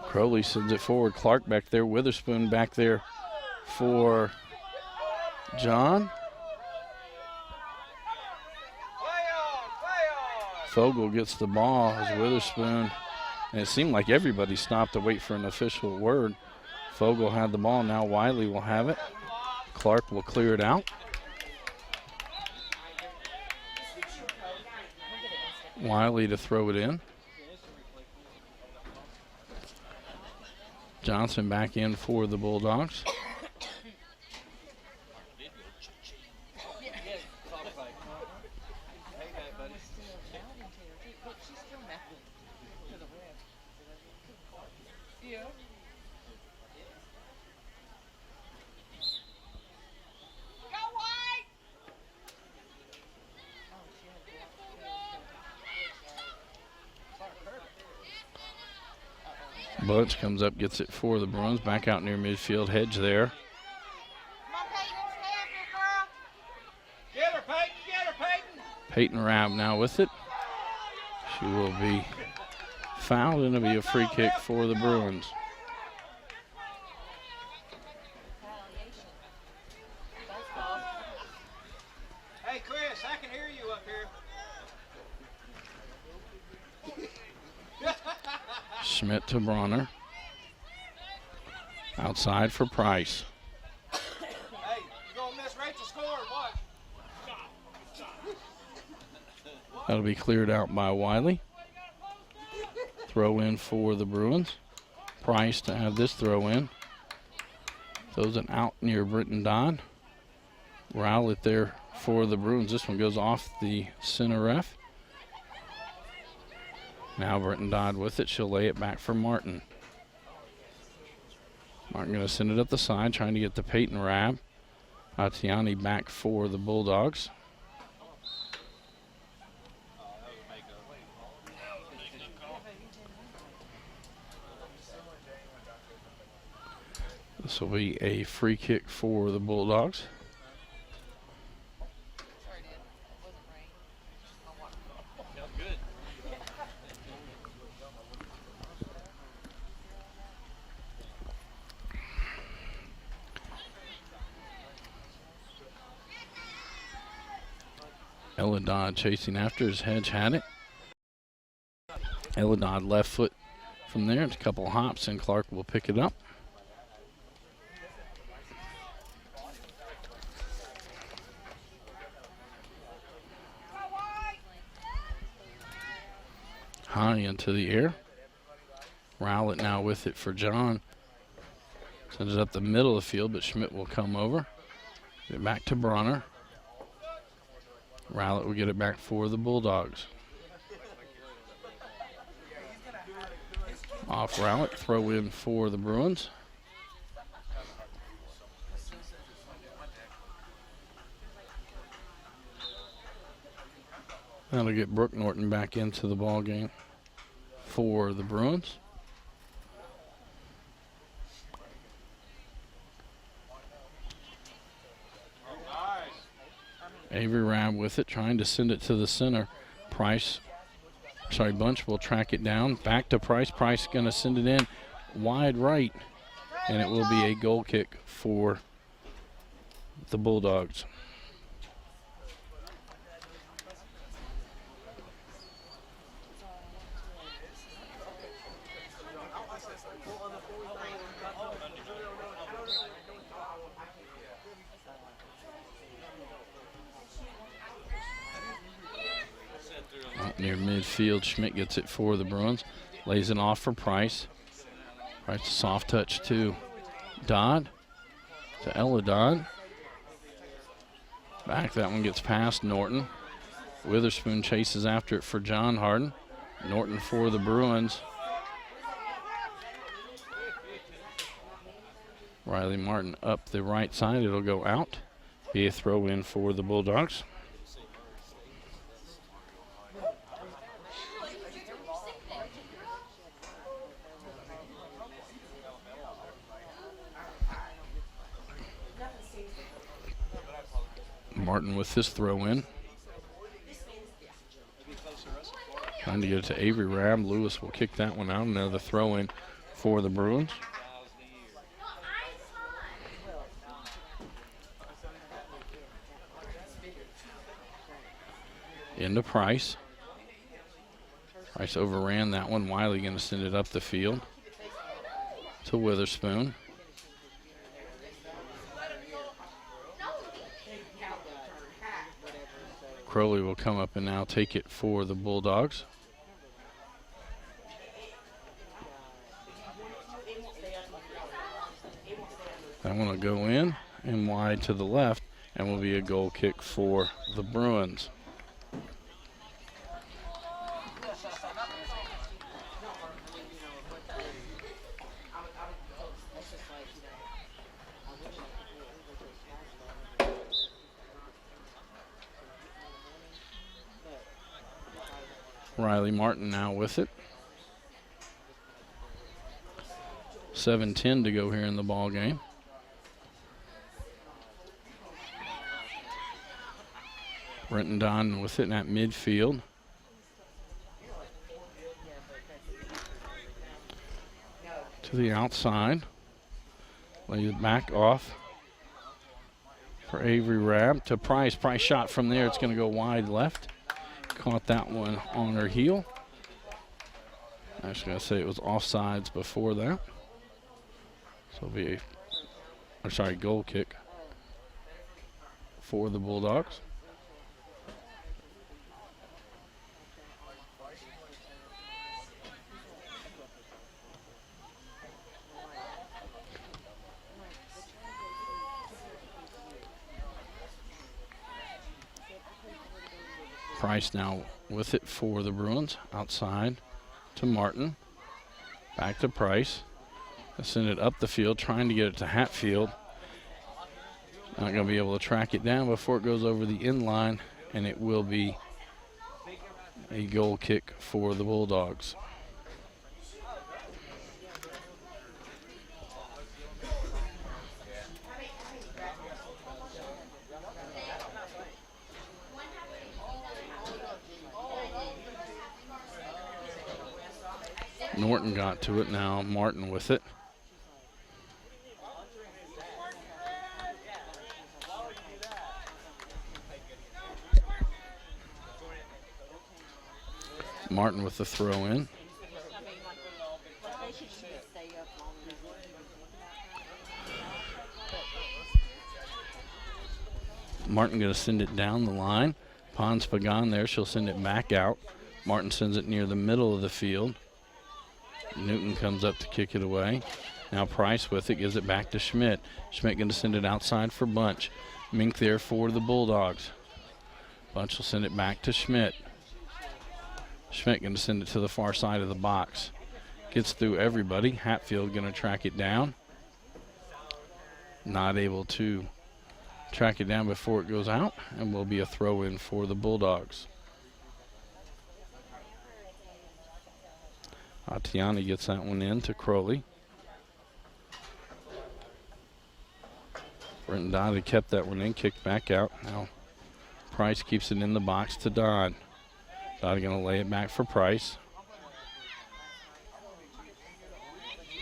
Crowley sends it forward. Clark back there. Witherspoon back there for John. Fogel gets the ball as Witherspoon, and it seemed like everybody stopped to wait for an official word. Fogel had the ball. Now Wiley will have it. Clark will clear it out. Wiley to throw it in. Johnson back in for the Bulldogs. Bunch comes up, gets it for the Bruins. Back out near midfield. Hedge there. Peyton Rabb now with it. She will be fouled, and it'll be a free kick for the Bruins. Hey, Chris, I can hear you up here. Schmidt to Bronner. Outside for Price. Hey, you gonna miss Rachel's score or what? That'll be cleared out by Wiley. Throw in for the Bruins. Price to have this throw in. Throws it out near Britton Dodd. Rowlett there for the Bruins. This one goes off the center ref. Now Britton Dodd with it. She'll lay it back for Martin. Martin going to send it up the side, trying to get to Peyton Rabb. Atiani back for the Bulldogs. This will be a free kick for the Bulldogs. Eladad chasing after as Hedge had it. Eladad left foot from there. It's a couple hops and Clark will pick it up. High into the air. Rowlett now with it for John. Sends it up the middle of the field, but Schmidt will come over. Get it back to Bronner. Rowlett will get it back for the Bulldogs. Off Rowlett, throw in for the Bruins. That'll get Brooke Norton back into the ball game for the Bruins. Avery Rabb with it, trying to send it to the center. Bunch will track it down. Back to Price. Price going to send it in wide right, and it will be a goal kick for the Bulldogs. Near midfield, Schmidt gets it for the Bruins. Lays it off for Price. Price, soft touch to Dodd. To Ella Dodd. Back, that one gets past Norton. Witherspoon chases after it for John Hardin. Norton for the Bruins. Riley Martin up the right side. It'll go out. Be a throw in for the Bulldogs. Martin with this throw in. Trying to get it to Avery Rabb. Lewis will kick that one out. Another throw in for the Bruins. Into Price. Price overran that one. Wiley going to send it up the field to Witherspoon. Crowley will come up and now take it for the Bulldogs. That one will go in and wide to the left and will be a goal kick for the Bruins. Riley Martin now with it. 7:10 to go here in the ball game. Brenton Don with it at midfield. To the outside. Lays it back off for Avery Rabb to Price. Price shot from there. It's going to go wide left. Caught that one on her heel. I was going to say it was offsides before that. So it'll be a goal kick for the Bulldogs. Price now with it for the Bruins. Outside to Martin. Back to Price. Send it up the field, trying to get it to Hatfield. Not going to be able to track it down before it goes over the end line, and it will be a goal kick for the Bulldogs. Norton got to it now. Martin with it. Martin with the throw in. Martin going to send it down the line. Pons Pagan there. She'll send it back out. Martin sends it near the middle of the field. Newton comes up to kick it away. Now Price with it, gives it back to Schmidt. Schmidt going to send it outside for Bunch. Mink there for the Bulldogs. Bunch will send it back to Schmidt. Schmidt going to send it to the far side of the box. Gets through everybody. Hatfield going to track it down. Not able to track it down before it goes out, and will be a throw in for the Bulldogs. Tiani gets that one in to Crowley. Brenton Dodd had kept that one in, kicked back out. Now Price keeps it in the box to Dodd. Dodd going to lay it back for Price.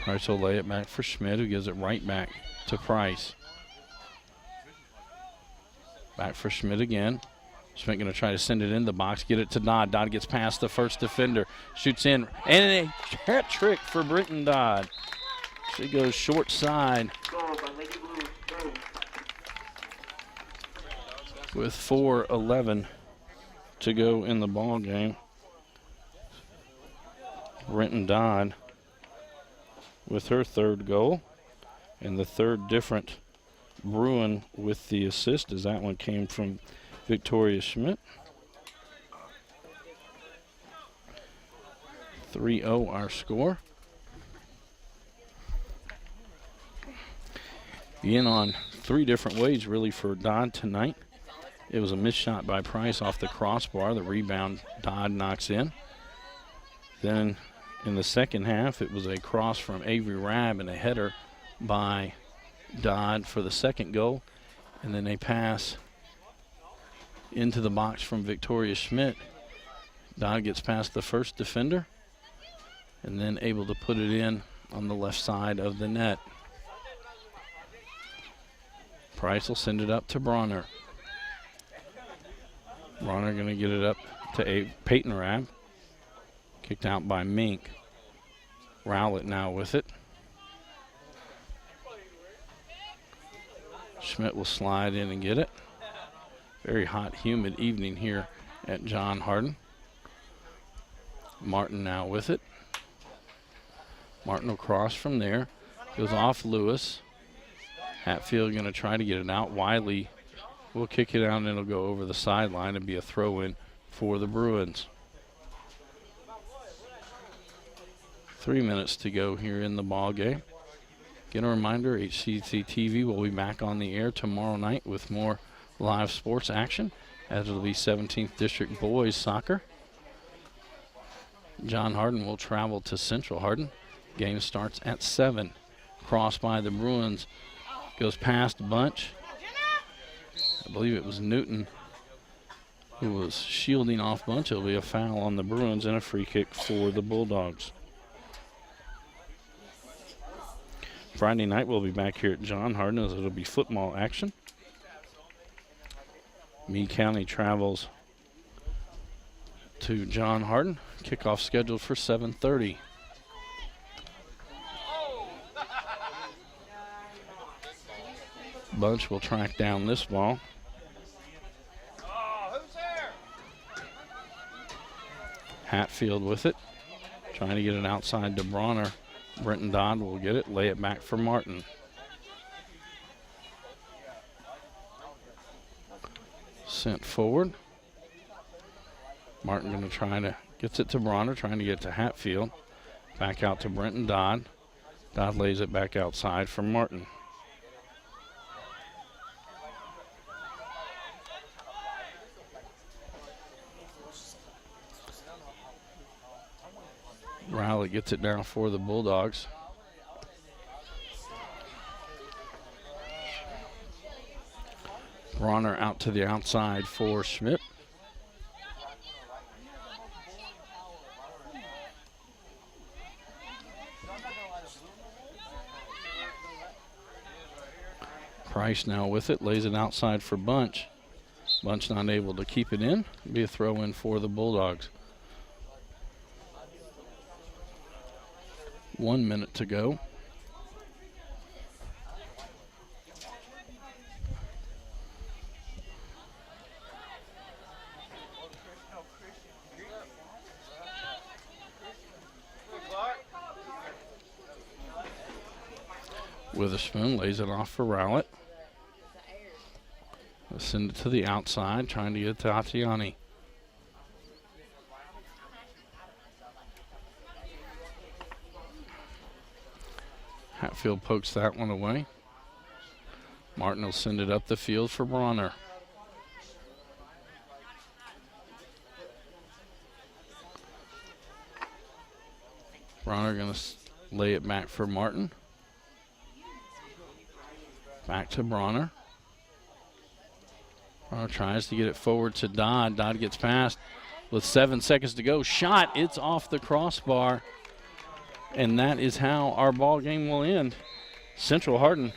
Price will lay it back for Schmidt, who gives it right back to Price. Back for Schmidt again. Schmidt going to try to send it in the box, get it to Dodd. Dodd gets past the first defender, shoots in, and a hat trick for Brenton Dodd. She goes short side with 4:11 to go in the ball game. Brenton Dodd with her third goal, and the third different Bruin with the assist, as that one came from Victoria Schmidt. 3-0 our score. In on three different ways really for Dodd tonight. It was a missed shot by Price off the crossbar. The rebound Dodd knocks in. Then in the second half, it was a cross from Avery Rabb and a header by Dodd for the second goal. And then a pass into the box from Victoria Schmidt. Dodd gets past the first defender and then able to put it in on the left side of the net. Price will send it up to Bronner. Bronner going to get it up to Peyton Rabb. Kicked out by Mink. Rowlett now with it. Schmidt will slide in and get it. Very hot, humid evening here at John Hardin. Martin now with it. Martin will cross from there. Goes off Lewis. Hatfield going to try to get it out. Wiley will kick it out and it'll go over the sideline and be a throw-in for the Bruins. 3 minutes to go here in the ball game. Again, a reminder, HCEC-TV will be back on the air tomorrow night with more live sports action, as it'll be 17th District Boys Soccer. John Hardin will travel to Central Hardin. Game starts at 7. Cross by the Bruins. Goes past Bunch. I believe it was Newton who was shielding off Bunch. It'll be a foul on the Bruins and a free kick for the Bulldogs. Friday night we'll be back here at John Hardin as it'll be football action. Meade County travels to John Hardin. Kickoff scheduled for 7:30. Bunch will track down this ball. Hatfield with it, trying to get it outside to Bronner. Brenton Dodd will get it, lay it back for Martin. Sent forward. Martin going to try to, gets it to Bronner, trying to get it to Hatfield. Back out to Brenton Dodd. Dodd lays it back outside for Martin. Riley gets it down for the Bulldogs. Bronner out to the outside for Schmidt. Price now with it, lays it outside for Bunch. Bunch not able to keep it in. Be a throw in for the Bulldogs. 1 minute to go. Witherspoon lays it off for Rowlett. They'll send it to the outside, trying to get it to Atiani. Hatfield pokes that one away. Martin will send it up the field for Bronner. Bronner going to lay it back for Martin. Back to Bronner. Bronner tries to get it forward to Dodd. Dodd gets past with 7 seconds to go. Shot, it's off the crossbar. And that is how our ball game will end. Central Hardin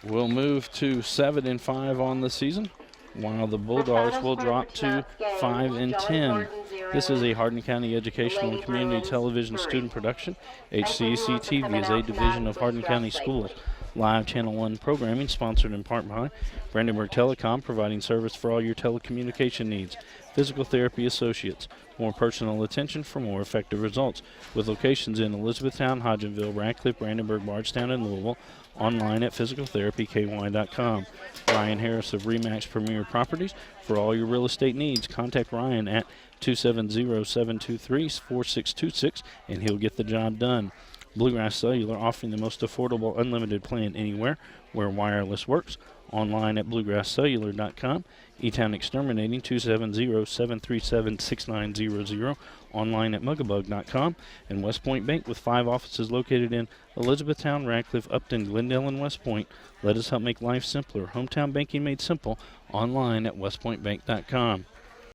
will move to 7-5 on the season, while the Bulldogs will drop to 5-10. This is a Hardin County Educational and Community Television student production. HCEC-TV is a division of Hardin County Schools. Live Channel 1 programming sponsored in part by Brandenburg Telecom, providing service for all your telecommunication needs. Physical Therapy Associates, more personal attention for more effective results. With locations in Elizabethtown, Hodgenville, Radcliffe, Brandenburg, Bardstown, and Louisville. Online at physicaltherapyky.com. Ryan Harris of Remax Premier Properties. For all your real estate needs, contact Ryan at 270-723-4626, and he'll get the job done. Bluegrass Cellular, offering the most affordable unlimited plan anywhere where wireless works. Online at bluegrasscellular.com. E-Town Exterminating, 270-737-6900. Online at mugabug.com. And West Point Bank, with 5 offices located in Elizabethtown, Radcliffe, Upton, Glendale, and West Point. Let us help make life simpler. Hometown banking made simple. Online at westpointbank.com.